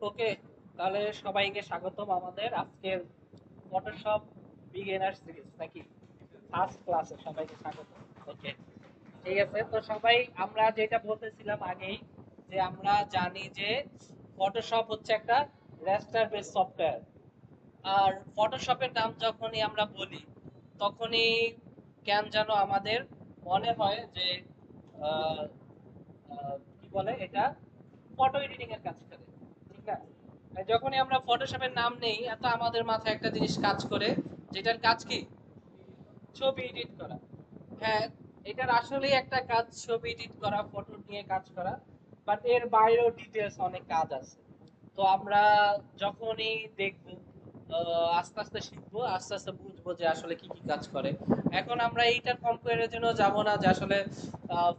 ওকে, তাহলে সবাইকে স্বাগতম আমাদের আজকের ফটোশপ বিগিনার সিরিজ নাকি ফার্স্ট ক্লাসে সবাইকে স্বাগত। ওকে, ঠিক আছে। তো সবাই আমরা যেটা বলতেছিলাম আগেই, যে আমরা জানি যে ফটোশপ হচ্ছে একটা রেস্টার বেস সফটওয়্যার। আর ফটোশপের নাম যখনই আমরা বলি তখনই কেন যেন আমাদের মনে হয় যে আহ, কি বলে এটা, ফটো এডিটিং এর কাজ করে, ঠিক না? আর যখনই আমরা ফটোশপের নাম নেই এত আমাদের মাথায় একটা জিনিস কাজ করে, যেটার কাজ কি? ছবি এডিট করা। হ্যাঁ, এটার আসলেই একটা কাজ ছবি এডিট করা, ফটো নিয়ে কাজ করা, বাট এর বাইরেও ডিটেলস অনেক কাজ আছে। তো আমরা যখনই দেখবো, আস্তে আস্তে শিখবো, আস্তে আস্তে বুঝবো যে আসলে কি কি কাজ করে। এখন আমরা এইটার কম্পারিজনও যাব না যে আসলে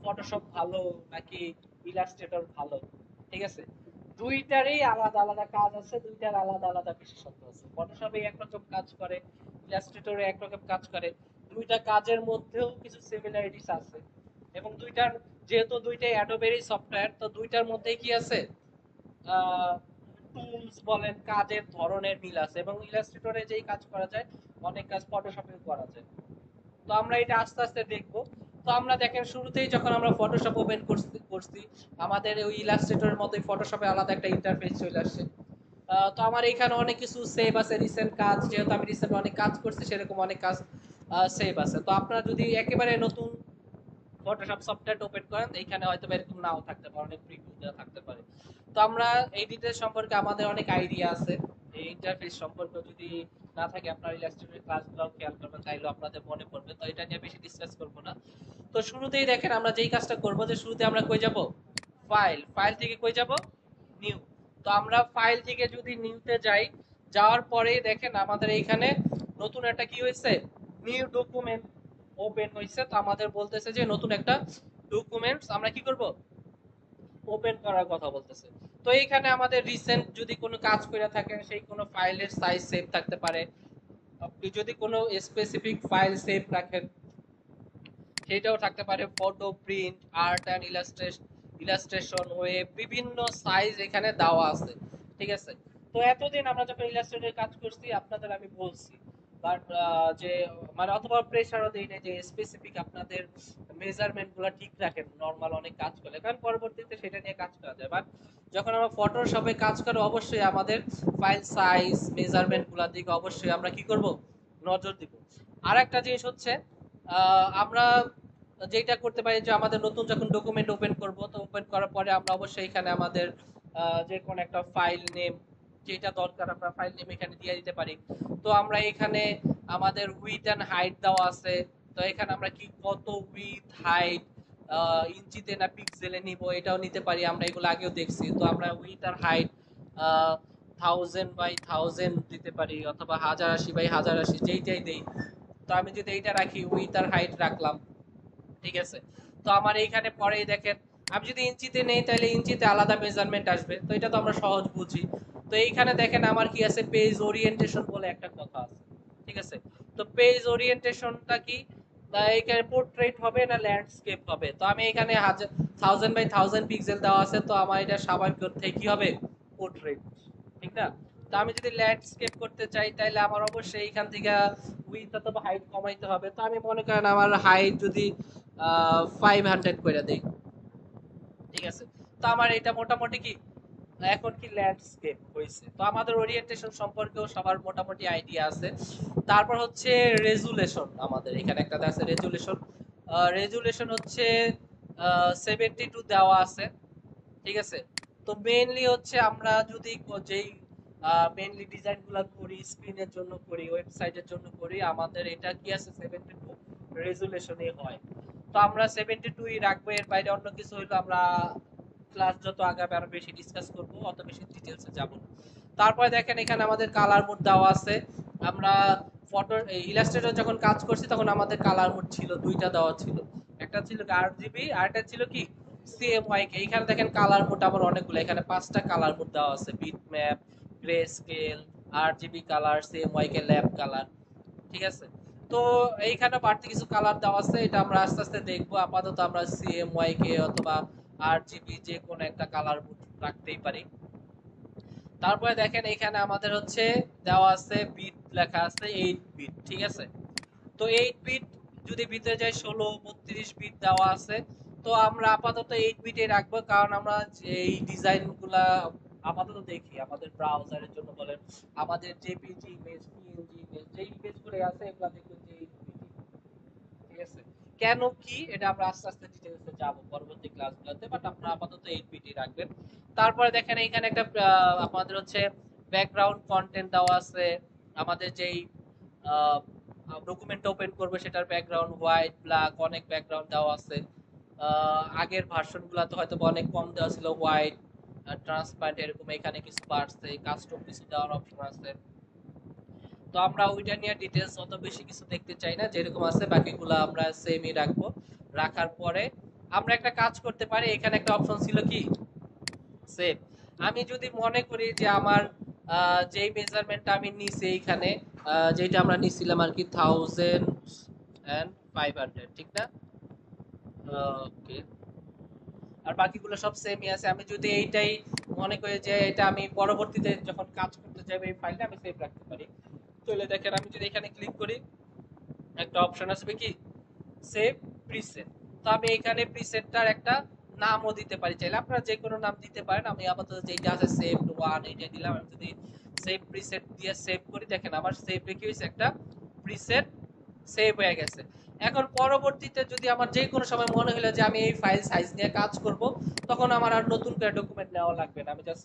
ফটোশপ ভালো নাকি ইলাস্ট্রেটর ভালো, ঠিক আছে? দুইটারই আলাদা আলাদা কাজ আছে, দুইটার আলাদা আলাদা বিশেষত্ব আছে। ফটোশপে একরকম কাজ করে, ইলাস্ট্রেটরে একরকম কাজ করে। দুইটা কাজের মধ্যেও কিছু সিমিলারিটিস আছে, এবং দুইটার, যেহেতু দুইটাই অ্যাডোবেরই সফটওয়্যার, তো দুইটার মধ্যেই কি আছে, টুলস বলেন, কাজের ধরনের মিল আছে, এবং ইলাস্ট্রেটরে যেই কাজ করা যায় অনেক কাজ ফটোশপে করা যায়। তো আমরা এটা আস্তে আস্তে দেখবো। তো আমরা দেখেন শুরুতেই যখন আমরা ফটোশপ ওপেন করছি আমাদের ওই ইলাস্ট্রেটরের মতোই ফটোশপে আলাদা একটা ইন্টারফেস চলে আসছে। তো আমার এখানে অনেক কিছু সেভ আছে, রিসেন্ট কাজ, যেহেতু আমি রিসেন্ট অনেক কাজ করছি সেরকম অনেক কাজ সেভ আছে। তো আপনারা যদি একেবারে নতুন ফটোশপ সফটওয়্যার ওপেন করেন এইখানে হয়তো এরকম নাও থাকতে পারে, অনেক প্রিভিউ দেওয়া থাকতে পারে। তো আমরা এই ডিটেলস সম্পর্কে আমাদের অনেক আইডিয়া আছে। এই ইন্টারফেস সম্পর্কে যদি না থাকে, আপনার ইলাস্ট্রেটর ক্লাসগুলো খেয়াল করবেন তাইলে আপনাদের মনে পড়বে। তো এটা নিয়ে বেশি ডিসকাস করব না। তো শুরুতেই দেখেন আমরা যেই কাজটা করব, যে শুরুতে আমরা কই যাব, ফাইল থেকে কই যাব, নিউ। তো আমরা ফাইল থেকে যদি নিউতে যাই, যাওয়ার পরেই দেখেন আমাদের এইখানে নতুন একটা কি হয়েছে, নিউ ডকুমেন্ট ওপেন হয়েছে। তো আমাদের বলতেছে যে নতুন একটা ডকুমেন্টস আমরা কি করব, ওপেন করার কথা বলতেছে। তো এইখানে আমাদের রিসেন্ট যদি কোনো কাজ করে থাকেন সেই কোনো ফাইলের সাইজ সেভ থাকতে পারে। আপনি যদি কোনো স্পেসিফিক ফাইল সেভ রাখেন সেটাও থাকতে পারে, photo, print, art and illustration, web, বিভিন্ন সাইজ এখানে দেওয়া আছে, ঠিক আছে? তো এতদিন আমরা যখন ইলাস্ট্রেটরে কাজ করছি আপনাদের আমি বলছি, বাট যে মানে অথবা প্রেসারও দেই না যে স্পেসিফিক আপনাদের মেজারমেন্ট গুলো ঠিক রাখেন নর্মাল অনেক কাজ করলে, কারণ পরবর্তীতে সেটা নিয়ে কাজ করা যায়। বাট যখন আমরা ফটোশপে কাজ করে অবশ্যই আমাদের ফাইল সাইজ মেজারমেন্ট গুলোর দিকে অবশ্যই আমরা কি করব, নজর দিব। আর একটা জিনিস হচ্ছে, আমরা যেটা করতে পারি যে আমাদের নতুন যখন ডকুমেন্ট ওপেন করব, তো ওপেন করার পরে আমরা অবশ্যই এখানে আমাদের যে কোনো একটা ফাইল নেম যেটা দরকার আমরা ফাইল নেম এখানে দিয়ে দিতে পারি। তো আমরা এখানে আমাদের উইথ এন্ড হাইট দেওয়া আছে। তো এখানে আমরা কি কত উইথ হাইট ইঞ্চিতে না পিক্সেলে নিব এটাও নিতে পারি, আমরা এগুলো আগেও দেখছি। তো আমরা উইথ আর হাইট 1000 বাই 1000 দিতে পারি, অথবা 1080 বাই 1080 যেইটাই দেই। তো আমি যদি এইটা রাখি, উইথ আর হাইট রাখলাম, ঠিক আছে? তো আমার এইখানে পরেই দেখেন, আমি যদি ইঞ্চিতে নেই তাহলে ইঞ্চিতে আলাদা মেজারমেন্ট আসবে, তো এটা তো আমরা সহজ বুঝি। তো এইখানে দেখেন আমার কি আছে, পেজ ওরিয়েন্টেশন বলে একটা কথা আছে, ঠিক আছে? তো পেজ ওরিয়েন্টেশনটা কি, এইখানে পোর্ট্রেট হবে না ল্যান্ডস্কেপ হবে। তো আমি এখানে 1000 বাই 1000 পিক্সেল দেওয়া আছে, তো আমার এটা স্বাভাবিক অর্থে কি হবে, পোর্ট্রেট, ঠিক না? তো আমি যদি ল্যান্ডস্কেপ করতে চাই তাহলে আমার অবশ্যই এইখান থেকে উইথ অথবা হাইট কমাইতে হবে। তো আমি মনে করেন আমার হাইট যদি 500 করে দেই, ঠিক আছে? তো আমার এটা মোটামুটি কি এখন কি ল্যান্ডস্কেপ হয়েছে। তো আমাদের ওরিয়েন্টেশন সম্পর্কেও সবার মোটামুটি আইডিয়া আছে। তারপর হচ্ছে রেজুলেশন, আমাদের এখানে একটা আছে রেজুলেশন। রেজুলেশন হচ্ছে 72 দেওয়া আছে, ঠিক আছে? তো মেইনলি হচ্ছে আমরা যদি যেই মেইনলি ডিজাইন গুলা করি, স্ক্রিনের জন্য করি, ওয়েবসাইটের জন্য করি, আমাদের এটা কি আছে 72 রেজুলেশনে হয়। তো আমরা 72 রাখবো, এর বাইরে অন্য কিছু হইলো আমরা ক্লাস যত আগাবে আরো বেশি ডিসকাস করব, অত বেশি ডিটেইলসে যাব না। তারপরে দেখেন এখানে আমাদের কালার মোড দেওয়া আছে। আমরা ফটো ইলাস্ট্রেটর যখন কাজ করছি তখন আমাদের কালার মোড ছিল দুইটা দেওয়া ছিল, একটা ছিল আরজিবি আর একটা ছিল কি সিএমওয়াইকে। এইখানে দেখেন কালার মোড আমার অনেকগুলো, এখানে পাঁচটা কালার মোড দেওয়া আছে, bitmap, greyscale, RGB colour, CMYK lab colour, ঠিক আছে? তো এইখানে বাড়তি কিছু কালার দেওয়া আছে, এটা আমরা আস্তে আস্তে দেখবো। আপাতত আমরা সিএমওয়াইকে অথবা আরজিবি যে কোনো একটা কালার রাখতেই পারি। তারপরে দেখেন এখানে আমাদের হচ্ছে দেওয়া আছে বিট, লেখা আছে 8 বিট, ঠিক আছে। তো 8 বিট যদি ভিতরে যাই 16 32 বিট দেওয়া আছে। তো আমরা আপাতত 8 বিটে রাখবো, কারণ আমরা এই ডিজাইন গুলা আপাতত দেখি আমাদের ব্রাউজারের জন্য বলেন, আমাদের জেপিজি ইমেজ, পিএনজি ইমেজ, যে ইমেজ গুলো আছে এগুলা দেখবেন যে 8 বিট, ঠিক আছে। কেন কি এটা আমরা আস্তে আস্তে ডিটেইলসে যাব পরবর্তী ক্লাসগুলোতে, বাট আপনারা আপাতত 8 বিটই রাখবেন। তারপরে দেখেন এখানে একটা আমাদের হচ্ছে ব্যাকগ্রাউন্ড কন্টেন্ট দেওয়া আছে। আমাদের যেই ডকুমেন্ট ওপেন করবে সেটার ব্যাকগ্রাউন্ড হোয়াইট, ব্ল্যাক, অনেক ব্যাকগ্রাউন্ড দেওয়া আছে। আগের ভার্সনগুলোতে হয়তো অনেক কম দেওয়া ছিল, হোয়াইট, ট্রান্সপারেন্ট, এরকম এখানে কিছু বাড়ছে, কাস্টম কিছু দেওয়ার অপশন আছে। তো আমরা ওইটা নিয়ে ডিটেলস অত বেশি কিছু দেখতে চাই না, যেরকম আছে বাকিগুলো আমরা সেমই রাখবো। রাখার পরে আমরা একটা কাজ করতে পারি, এখানে একটা অপশন ছিল কি সেভ। আমি যদি মনে করি যে আমার যেই মেজারমেন্টটা আমি নিছি এইখানে, যেটা আমরা নিছিলাম আর কি 1500, ঠিক না? ওকে, আর বাকিগুলো সব সেমই আছে। আমি যদি এইটাই মনে করি যে এটা আমি পরবর্তীতে যখন কাজ করতে যাবো এই ফাইলটা আমি সেভ রাখতে পারি। তাহলে দেখেন আমি যদি এখানে ক্লিক করি একটা অপশন আসবে কি সেভ প্রিসেট। তো আমি এখানে প্রিসেটটার একটা নামও দিতে পারি, চাইলে আপনারা যে কোনো নাম দিতে পারেন। আমি আপাতত যেটা আছে সেভ ওয়ান এটা দিলাম। আমি যদি সেভ প্রিসেট দিয়ে সেভ করি, দেখেন আমার সেভ রেখে হয়েছে একটা প্রিসেট, সেভ হয়ে গেছে। এখন পরবর্তীতে যদি আমার যে কোনো সময় মনে হলো যে আমি এই ফাইল সাইজ নিয়ে কাজ করব, তখন আমার আর নতুন করে ডকুমেন্ট নেওয়া লাগবে না। আমি জাস্ট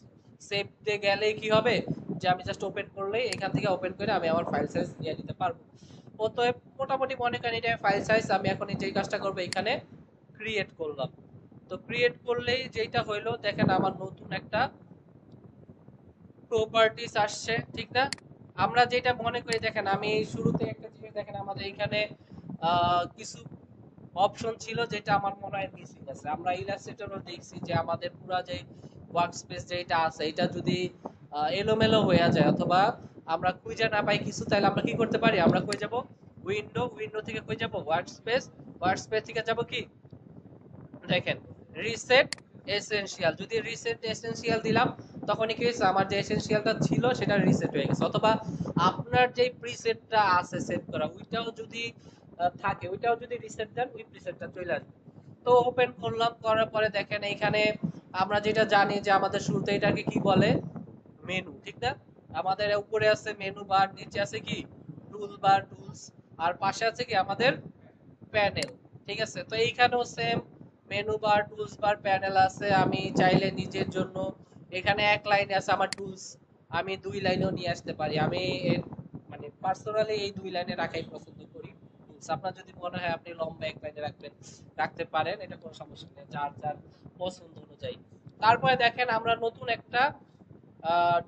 সেভ দিয়ে গেলেই কি হবে যে আমি জাস্ট ওপেন করলেই এখান থেকে ওপেন করে আমি আমার ফাইল সাইজ নিয়ে নিতে পারবো। অতএব মোটামুটি মনে করেন এটা ফাইল সাইজ। আমি এখন যে কাজটা করবো এখানে ক্রিয়েট করলাম। তো ক্রিয়েট করলেই যেটা হইলো দেখেন আমার নতুন একটা প্রপার্টিস আসছে, ঠিক না? আমরা যেটা মনে করি, দেখেন আমি শুরুতে একটা জিনিস দেখেন আমাদের এখানে কিছু অপশন ছিল যেটা আমার মনে হয় মিসিং আছে। আমরা ইলাস্ট্রেটরও দেখছি যে আমাদের পুরো যে ওয়ার্কস্পেস যেটা আছে এটা যদি এলোমেলো হয়ে যায় অথবা আমরা খুঁজে না পাই কিছু, তাহলে আমরা কি করতে পারি, আমরা কই যাব উইন্ডো, উইন্ডো থেকে কই যাব ওয়ার্কস্পেস, ওয়ার্কস্পেস থেকে যাব কি দেখেন রিসেট এসেনশিয়াল। যদি রিসেট এসেনশিয়াল দিলাম তখনই কি হয়েছে, আমার যে এসেনশিয়ালটা ছিল সেটা রিসেট হয়ে গেছে। অথবা আপনার যে প্রিসেটটা আছে সেট করা ওইটাও যদি থাকে, ওইটাও যদি রিসেট দেন ওই প্রিসেটটা চলে আসবে। তো ওপেন করলাম, করার পরে দেখেন এখানে আমরা যেটা জানি যে আমাদের শুরুতে এটাকে কি বলে মেনু, ঠিক না? আমাদের উপরে আছে মেনু বার, নিচে আছে কি টুল বার, টুলস, আর পাশে আছে কি আমাদের প্যানেল, ঠিক আছে। তো এইখানেও সেম মেনু বার, টুলস বার, প্যানেল আছে। আমি চাইলে নিজের জন্য এখানে এক লাইনে আছে আমার টুলস, আমি দুই লাইনেও নিয়ে আসতে পারি। আমি মানে পার্সোনালি এই দুই লাইনে রাখাই পছন্দ করি টুলস। আপনার যদি মনে হয় আপনি লম্বা এক লাইনে রাখবেন, রাখতে পারেন, এটা কোনো সমস্যা নেই, যার যার পছন্দ অনুযায়ী। তারপরে দেখেন আমরা নতুন একটা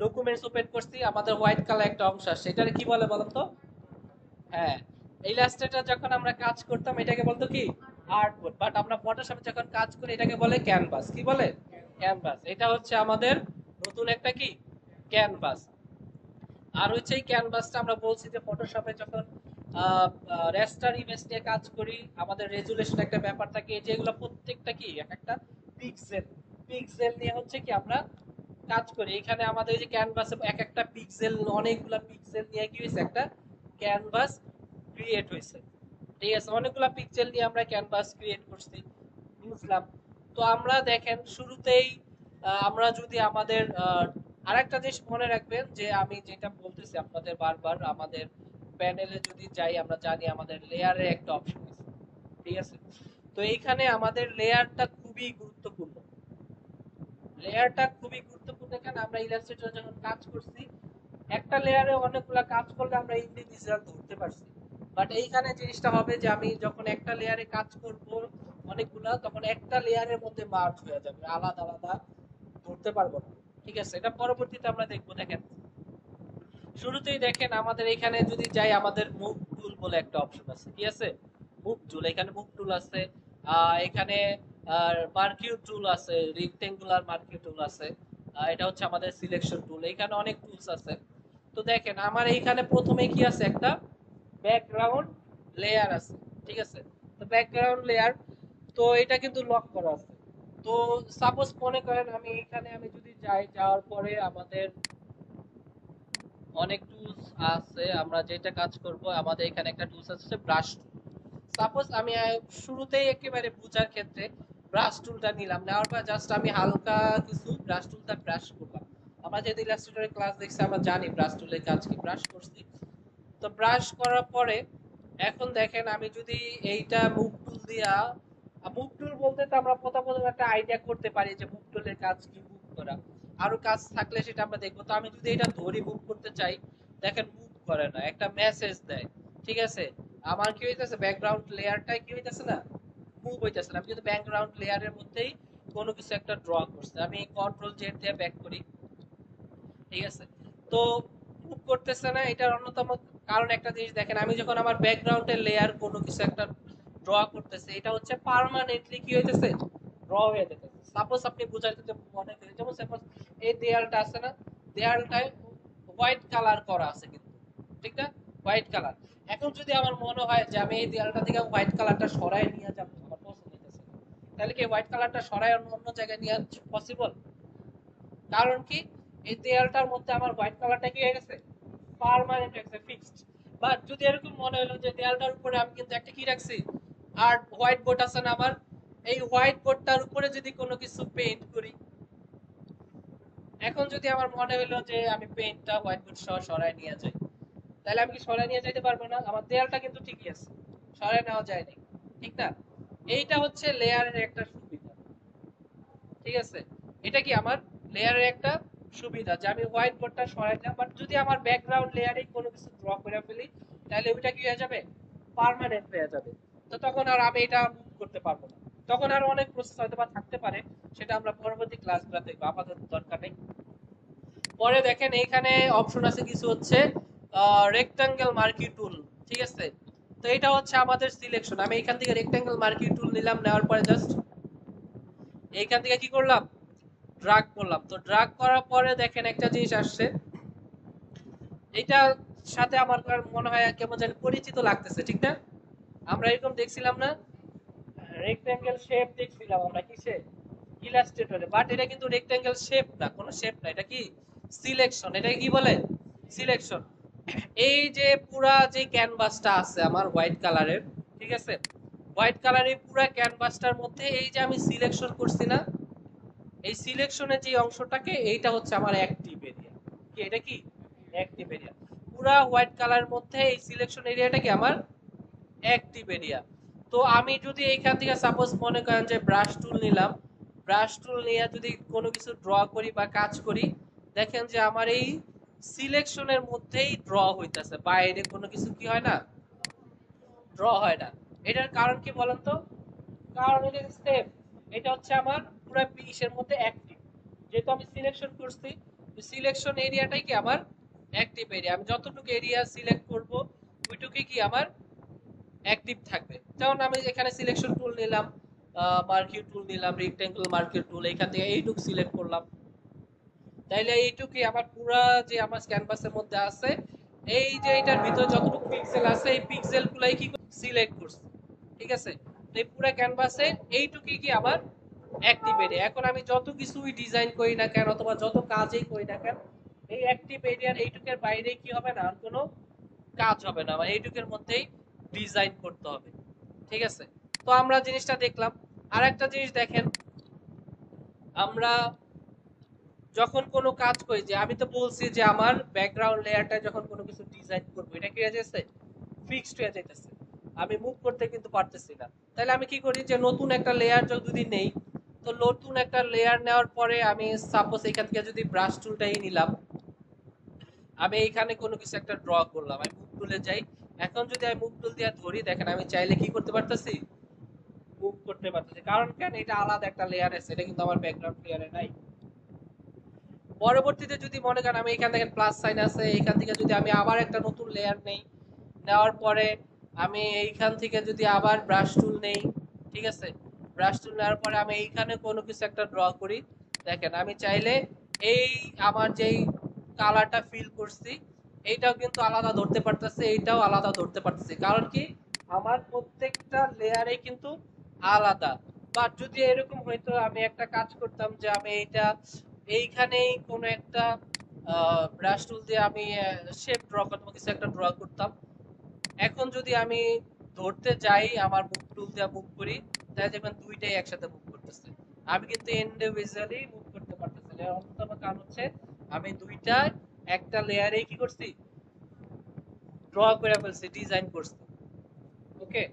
ডকুমেন্টস ওপেন করছি, আমাদের হোয়াইট কালার একটা অংশ আসছে, এটার কি বলে বলেন তো? হ্যাঁ, ইলাস্ট্রেটর যখন আমরা কাজ করতাম এটাকে বলতো কি আর্টবোর্ড, বাট আমরা ফটোশপে যখন কাজ করি এটাকে বলে ক্যানভাস। কি বলে? ক্যানভাস। এটা হচ্ছে আমাদের নতুন একটা কি ক্যানভাস। আর হচ্ছে এই ক্যানভাসটা আমরা বলছি যে ফটোশপে যখন রেস্টার ইমেজ নিয়ে কাজ করি আমাদের রেজুলেশন একটা ব্যাপার থাকে, যেগুলো প্রত্যেকটা কি এক একটা পিক্সেল, পিক্সেল নিয়ে হচ্ছে কি আমরা কাজ করি। এখানে আমাদের যে ক্যানভাসে এক একটা পিক্সেল, অনেকগুলা পিক্সেল নিয়ে কি হয়েছে একটা ক্যানভাস ক্রিয়েট হয়েছে, ঠিক আছে। অনেকগুলা পিক্সেল নিয়ে আমরা ক্যানভাস ক্রিয়েট করছি, বুঝলাম। তো আমরা দেখেন শুরুতেই আমরা যদি আমাদের আরেকটা জিনিস মনে রাখবেন যে আমি যেটা বলতেছি আপনাদের বারবার, আমাদের প্যানেলে যদি যাই আমরা জানি আমাদের লেয়ারের একটা অপশন আছে, ঠিক আছে। তো এইখানে আমাদের লেয়ারটা খুবই গুরুত্বপূর্ণ। লেয়ারটা খুবই গুরুত্বপূর্ণ কেন, আমরা ইলাস্ট্রেটর যখন কাজ করছি একটা লেয়ারে অনেকগুলা কাজ করলে আমরা ইন্ডিভিজুয়াল ধরতে পারছি। বাট এইখানে জিনিসটা হবে যে আমি যখন একটা লেয়ারে কাজ করব অনেকগুলা, তখন একটা লেয়ারের মধ্যে মার্জ হয়ে যাবে, আলাদা আলাদা ধরতে পারবো না, ঠিক আছে। এটা পরবর্তীতে আমরা দেখবো। দেখেন শুরুতেই দেখেন আমাদের এখানে যদি যাই আমাদের মুভ টুল বলে একটা অপশন আছে, কি আছে মুভ টুল, এখানে মুভ টুল আছে। এখানে মার্কিউ টুল আছে, রেক্টেঙ্গুলার মার্কিউ টুল আছে। এটা হচ্ছে আমাদের সিলেকশন টুল, এখানে অনেক টুলস আছে। তো দেখেন আমার এইখানে প্রথমে কি আছে একটা ব্যাকগ্রাউন্ড লেয়ার আছে, ঠিক আছে। তো ব্যাকগ্রাউন্ড লেয়ার, তো এটা কিন্তু লক করা আছে। তো সাপোজ মনে করেন আমি এখানে আমি যদি যাই, যাওয়ার পরে আমাদের অনেক টুলস আছে। আমরা যেটা কাজ করব, আমাদের এখানে একটা টুলস আছে ব্রাশ। সাপোজ আমি শুরুতেই একেবারে বোঝার ক্ষেত্রে ব্রাশ টুলটা নিলাম, নেওয়ার পর জাস্ট আমি হালকা কিছু ব্রাশ টুলটা ব্রাশ করলাম। আমরা যেহেতু ইলাস্ট্রেটরের ক্লাস দেখছি, আমরা জানি ব্রাশ টুলের কাজ কি। ব্রাশ করছি, তো ব্রাশ করার পরে এখন দেখেন আমি যদি এইটা মুভ টুল দিয়া, মুভ টুল বলতে তো আমরা প্রথম একটা আইডিয়া করতে পারি যে মুভ টুলের কাজ কি, মুভ করা। আরো কাজ থাকলে সেটা আমরা দেখবো। তো আমি যদি এটা ধরি মুভ করতে চাই, দেখেন মুভ করে না, একটা মেসেজ দেয়। ঠিক আছে, আমার কি হইতেছে, ব্যাকগ্রাউন্ড লেয়ারটাই কি হইতেছে না, মুভ হইতেছে না। আমি কিন্তু ব্যাকগ্রাউন্ড লেয়ারের মধ্যেই কোনো কিছু একটা ড্র করছি। আমি কন্ট্রোল জেড দিয়ে ব্যাক করি, ঠিক আছে। তো মুভ করতেছে না, এটার অন্যতম কারণ একটা জিনিস দেখেন, আমি যখন আমার ব্যাকগ্রাউন্ডের লেয়ার কোনো কিছু একটা ড্র করতেছে, এটা হচ্ছে পার্মানেন্টলি কি হইতেছে, ড্র হয়ে যেতেছে। সাপোজ আপনি বুঝার ক্ষেত্রে মনে করেন, যেমন সাপোজ এই দেয়ালটা আছে না, দেয়ালটায় হোয়াইট কালার করা আছে কিন্তু, ঠিক না, হোয়াইট কালার। এখন যদি আমার মনে হয় যে আমি এই দেয়ালটা থেকে হোয়াইট কালারটা সরায় নিয়ে যাবো, আমার পছন্দ হইতেছে, তাহলে কি হোয়াইট কালারটা সরায় অন্য অন্য জায়গায় নিয়ে পসিবল? কারণ কি, এই দেয়ালটার মধ্যে আমার হোয়াইট কালারটা কি হয়ে গেছে, পার্মানেন্ট হয়ে গেছে, ফিক্সড। বাট যদি এরকম মনে হলো যে দেয়ালটার উপরে আমি কিন্তু একটা কি রাখছি, আর হোয়াইট বোর্ড আছে না আমার, এই হোয়াইট বোর্ডটার উপরে যদি কোনো কিছু পেইন্ট করি, এখন যদি আমার মনে হলো যে আমি পেইন্টটা হোয়াইট বোর্ড সহ সরায় নিয়ে যাই, তাহলে আমি কি সরায় নিয়ে যাইতে পারবো না? আমার দেয়ালটা কিন্তু ঠিকই আছে, সরায় নেওয়া যায়নি, ঠিক না? এইটা হচ্ছে লেয়ারের একটা সুবিধা, ঠিক আছে। এটা কি আমার লেয়ারের একটা সুবিধা, যে আমি হোয়াইট বোর্ডটা সরাইলাম, বাট যদি আমার ব্যাকগ্রাউন্ড লেয়ারে কোনো কিছু ড্র করে ফেলি, তাহলে ওইটা কি হয়ে যাবে, পার্মানেন্ট হয়ে যাবে। তো তখন আর আমি এটা মুভ করতে পারবো না। তখন আর অনেক প্রসেস হয়তো বা থাকতে পারে, সেটা আমরা পরবর্তী ক্লাসগুলোতে দেখবো, আপাতত দরকার নেই। পরে দেখেন এইখানে অপশন আছে কিছু, হচ্ছে রেক্টাঙ্গেল মার্কি টুল, ঠিক আছে। তো এটা হচ্ছে আমাদের সিলেকশন। আমি এখান থেকে রেক্টাঙ্গেল মার্কি টুল নিলাম, নেওয়ার পরে জাস্ট এইখান থেকে কি করলাম, ড্রাগ করলাম। তো ড্রাগ করার পরে দেখেন একটা জিনিস আসছে, এটা সাথে আমার মনে হয় কেমন যেন পরিচিত লাগতেছে, ঠিক না? আমরা এরকম দেখছিলাম না, রেক্ট্যাঙ্গেল শেপ দেখছিলাম আমরা কিসে, ইলাস্ট্রেটরে। বাট এটা কিন্তু রেক্ট্যাঙ্গেল শেপ না, কোনো শেপ না, এটা কি সিলেকশন। এটা কি বলে, সিলেকশন। এই যে পুরা যে ক্যানভাসটা আছে আমার হোয়াইট কালারের, ঠিক আছে, হোয়াইট কালারের পুরা ক্যানভাসটার মধ্যে এই যে আমি সিলেকশন করছি না, এই সিলেকশনের যে অংশটাকে, এইটা হচ্ছে আমার অ্যাক্টিভ এরিয়া। কি এটা কি অ্যাক্টিভ এরিয়া, পুরা হোয়াইট কালারের মধ্যে এই সিলেকশন এরিয়াটা কি আমার অ্যাক্টিভ এরিয়া। তো আমি যদি এইখান থেকে সাপোজ মনে করেন যে ব্রাশ টুল নিলাম, ব্রাশ টুল নিয়ে যদি কোনো কিছু ড্র করি বা কাজ করি, দেখেন যে আমার এই সিলেকশনের মধ্যেই ড্র হইতাছে, বাইরে কোনো কিছু কি হয় না, ড্র হয় না। এটার কারণ কি বলেন তো? কারণ এটা স্টেপ, এটা হচ্ছে আমার পুরো পিসের মধ্যে অ্যাক্টিভ। যেহেতু আমি সিলেকশন করছি, সিলেকশন এরিয়াটাই কি আমার অ্যাক্টিভ এরিয়া। আমি যতটুকু এরিয়া সিলেক্ট করব, ওইটুকুই কি আমার অ্যাক্টিভ থাকবে। যেমন আমি এখানে সিলেকশন টুল নিলাম, মার্কিউ টুল নিলাম, রেক্ট্যাঙ্গেল মার্কিউ টুল, এখান থেকে এইটুকু সিলেক্ট করলাম, তাইলে এইটুকুই আমার পুরা যে আমার ক্যানভাসের মধ্যে আছে, এই যে এটার ভিতরে যতটুকু পিক্সেল আছে, এই পিক্সেল গুলাই কি সিলেক্ট করছি, ঠিক আছে। তো এই পুরো ক্যানভাসে এইটুকুই কি আমার অ্যাক্টিভ এরিয়া। এখন আমি যত কিছুই ডিজাইন করি না কেন, অথবা যত কাজই করি না কেন, এই অ্যাক্টিভ এরিয়ার এইটুকের বাইরে কি হবে না, আর কোনো কাজ হবে না, মানে এইটুকের মধ্যেই ডিজাইন করতে হবে, ঠিক আছে। তো আমরা জিনিসটা দেখলাম। আর একটা জিনিস দেখেন, আমরা যখন কোনো কাজ করি, যে আমি তো বলছি যে আমার ব্যাকগ্রাউন্ড লেয়ারটা যখন কোনো কিছু ডিজাইন করবো, এটা কি হয়ে যাচ্ছে, ফিক্সড হয়ে যাইতেছে, আমি মুভ করতে কিন্তু পারতেছি না। তাহলে আমি কি করি, যে নতুন একটা লেয়ার যদি নেই, তো নতুন একটা লেয়ার নেওয়ার পরে আমি সাপোজ এখান থেকে যদি ব্রাশ টুলটাই নিলাম, আমি এইখানে কোনো কিছু একটা ড্র করলাম, আমি মুভ টুলে যাই। এখন যদি আমি মুভ টুল দিয়ে ধরি, দেখেন আমি চাইলে কি করতে পারতেছি, মুভ করতে পারতেছি। কারণ কেন, এটা আলাদা একটা লেয়ার আছে, এটা কিন্তু আমার ব্যাকগ্রাউন্ড লেয়ারে নাই। পরবর্তীতে যদি মনে করেন আমি এখান থেকে প্লাস সাইন আছে, এইখান থেকে যদি আমি আবার একটা নতুন লেয়ার নেই, নেওয়ার পরে আমি এইখান থেকে যদি আবার ব্রাশ টুল নেই, ঠিক আছে, ব্রাশ টুল নেওয়ার পরে আমি এইখানে কোনো কিছু একটা ড্র করি, দেখেন আমি চাইলে এই আমার যেই কালারটা ফিল করছি, এইটাও কিন্তু আলাদা ধরতে পারতেছে, এইটাও আলাদা ধরতে পারতেছি। কারণ কি, আমার প্রত্যেকটা লেয়ারে কিন্তু আলাদা। বাট যদি এরকম হইতো, আমি একটা কাজ করতাম যে আমি এইটা এইখানেই কোনো একটা ব্রাশ টুল দিয়ে আমি শেপ ড্র করতাম, কিছু একটা ড্র করতাম। এখন যদি আমি ধরতে যাই, আমার মুভ টুল দিয়ে মুভ করি, তাই দেখবেন দুইটাই একসাথে মুভ করতেছে। আমি কিন্তু ইন্ডিভিজুয়ালি মুভ করতে পারতেছি না। এর অন্যতম কারণ হচ্ছে আমি দুইটা একটা লেয়ারে কি করছি, ড্র করে ফেলছি, ডিজাইন করছি। ওকে,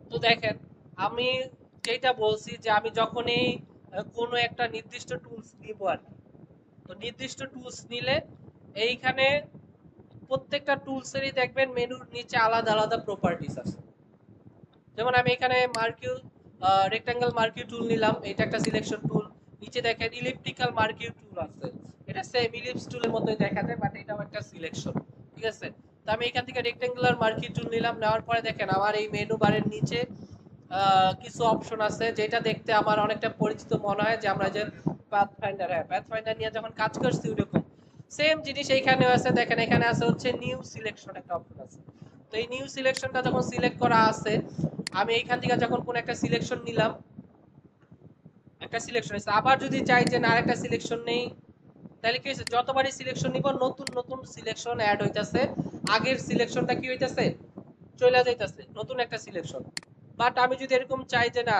তো দেখেন আমি যেটা বলছি যে আমি যখনই কোনো একটা নির্দিষ্ট টুলস নিব আর কি, তো নির্দিষ্ট টুলস নিলে এইখানে প্রত্যেকটা টুলসেরই দেখবেন মেনুর নিচে আলাদা আলাদা প্রপার্টিস আছে। যেমন আমি এখানে মার্কিউ রেক্টাঙ্গেল মার্কিউ টুল নিলাম, এটা একটা সিলেকশন টুল। নিচে দেখেন ইলিপ্টিক্যাল মার্কিউ টুল আছে, এটা সেম ইলিপস টুলের মতোই দেখা যায়, বাট এটাও একটা সিলেকশন। ঠিক আছে, তো আমি এখান থেকে রেক্টাঙ্গুলার মার্কিউ টুল নিলাম, নেওয়ার পরে দেখেন আমার এই মেনু বারের নিচে কিছু অপশন আছে যেটা দেখতে আমার অনেকটা পরিচিত মনে হয়, যে আমরা যে পাথফাইন্ডার, হ্যাঁ পাথফাইন্ডার নিয়ে যখন কাজ করছি ওরকম সেম জিনিস এইখানেও আছে। দেখেন এখানে আছে হচ্ছে নিউ সিলেকশন একটা অপশন আছে। তো এই নিউ সিলেকশনটা যখন সিলেক্ট করা আছে, আমি এইখান থেকে যখন কোন একটা সিলেকশন নিলাম, একটা সিলেকশন আছে, আবার যদি চাই যে না আরেকটা সিলেকশন নেই, তাহলে কি হইছে, যতবারই সিলেকশন নিব নতুন নতুন সিলেকশন অ্যাড হইতাছে, আগের সিলেকশনটা কি হইতাছে, চলে যাইতাছে, নতুন একটা সিলেকশন। বাট আমি যদি এরকম চাই যে না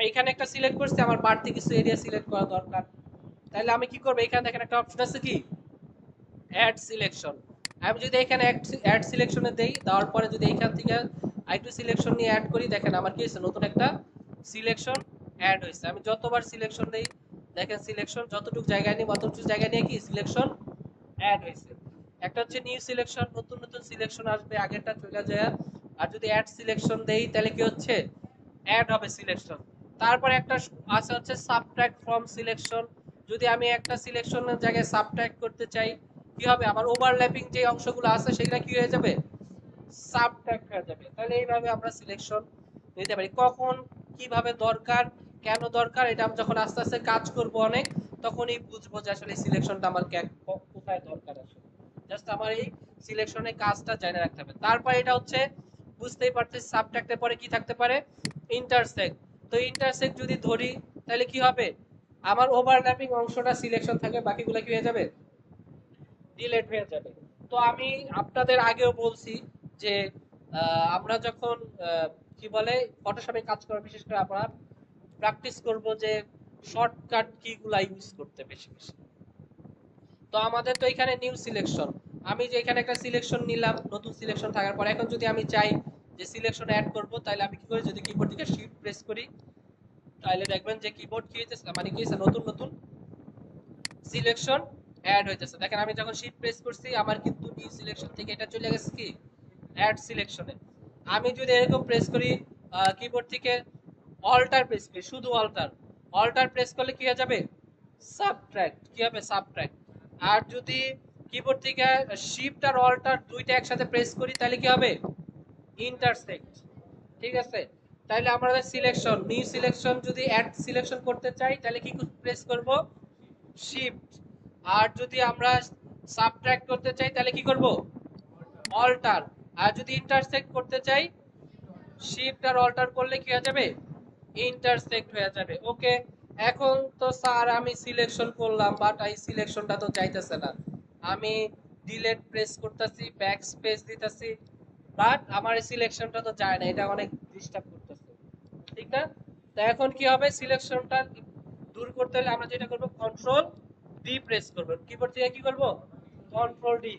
এইখানে একটা সিলেক্ট করছি, আমার বাড়তি কিছু এরিয়া সিলেক্ট করা দরকার, তাহলে আমি কি করব, এখানে দেখেন একটা অপশন আছে কি, অ্যাড সিলেকশন। আমি যদি এখানে অ্যাড সিলেকশনে দেই, দেওয়ার পরে যদি এইখান থেকে আইটু সিলেকশন নিয়ে অ্যাড করি, দেখেন আমার কি হয়েছে, নতুন একটা সিলেকশন অ্যাড হয়েছে। আমি যতবার সিলেকশন দেই, দেখেন সিলেকশন যতটুকু জায়গায় নিই ততটুকু জায়গায় নিয়ে কি সিলেকশন অ্যাড হয়েছে। একটা হচ্ছে নিউ সিলেকশন, নতুন নতুন সিলেকশন আসবে, আগেরটা চলে যায়। আর যদি অ্যাড সিলেকশন দেই তাহলে কি হচ্ছে, অ্যাড হবে সিলেকশন। তারপরে একটা আছে হচ্ছে সাবট্রাক্ট ফ্রম সিলেকশন। যদি আমি একটা সিলেকশনের জায়গায় সাবট্রাক্ট করতে চাই, কি হবে, আমার ওভারল্যাপিং যে অংশগুলো আছে সেগুলো কি হয়ে যাবে, সাবট্রাক্ট হয়ে যাবে। তাহলে এইভাবে আমরা সিলেকশন নিতে পারি। কখন কিভাবে দরকার, কেন দরকার, এটা আমি যখন আস্তে আস্তে কাজ করব অনেক, তখনই বুঝবো যে আসলে সিলেকশনটা আমার কোথায় দরকার আসলে। জাস্ট আমার এই সিলেকশনের কাজটা জেনে রাখতে হবে। তারপর এটা হচ্ছে বুঝতেই পারতেছি সাবট্রাক্টের পরে কি থাকতে পারে, ইন্টারসেক্ট। তো ইন্টারসেক্ট যদি ধরি তাহলে কি হবে, আমার ওভারল্যাপিং অংশটা সিলেকশন থাকবে, বাকিগুলো কি হয়ে যাবে, ডিলেট হয়ে যাবে। তো আমি আপনাদের আগেও বলছি যে আমরা যখন কি বলে ফটোশপে কাজ করা, বিশেষ করে আমরা প্র্যাকটিস করব যে শর্টকাট কিগুলা ইউজ করতে বেশি বেশি। তো আমাদের তো এখানে নিউ সিলেকশন, আমি যে এখানে একটা সিলেকশন নিলাম, নতুন সিলেকশন থাকার পর এখন যদি আমি চাই যে সিলেকশন অ্যাড করব, তাহলে আমি কি করি, যদি কিবোর্ড থেকে শিফট প্রেস করি, তাহলে দেখবেন যে কিবোর্ড কি হইতেছে, মানে কি হইছে, নতুন নতুন সিলেকশন অ্যাড হইতেছে। দেখেন আমি যখন শিফট প্রেস করছি, আমার কিন্তু নিউ সিলেকশন থেকে এটা চলে গেছে কি, অ্যাড সিলেকশনে। আমি যদি এরকম প্রেস করি কিবোর্ড থেকে, অল্টার প্রেস করি, শুধু অল্টার, অল্টার প্রেস করলে কি হয়ে যাবে, সাবট্রাক্ট, কি হবে, সাবট্রাক্ট। আর যদি কিবোর্ড থেকে শিফট আর অল্টার দুইটা একসাথে প্রেস করি, তাহলে কি হবে, ইন্টারসেক্ট। ঠিক আছে, তাহলে আমাদের সিলেকশন, নিউ সিলেকশন যদি অ্যাড সিলেকশন করতে চাই, তাহলে কি প্রেস করব, শিফট। আর যদি আমরা সাবট্রাক্ট করতে চাই তাহলে কি করব, অল্টার। আর যদি ইন্টারসেক্ট করতে চাই, শিফট আর অল্টার করলে কি হয়ে যাবে, ইন্টারসেক্ট হয়ে যাবে। ওকে, এখন তো স্যার আমি সিলেকশন করলাম, বাট এই সিলেকশনটা তো চাইতেছে না, আমি ডিলেট প্রেস করতেছি, ব্যাক স্পেস দিতেছি, বাট আমার এই সিলেকশনটা তো যায় না, এটা অনেক ডিস্টার্ব করতেছে, ঠিক না? তো এখন কি হবে, সিলেকশনটা দূর করতে হলে আমরা যেটা করব, কন্ট্রোল ডি প্রেস করব। কিবোর্ড থেকে কি করব, কন্ট্রোল ডি।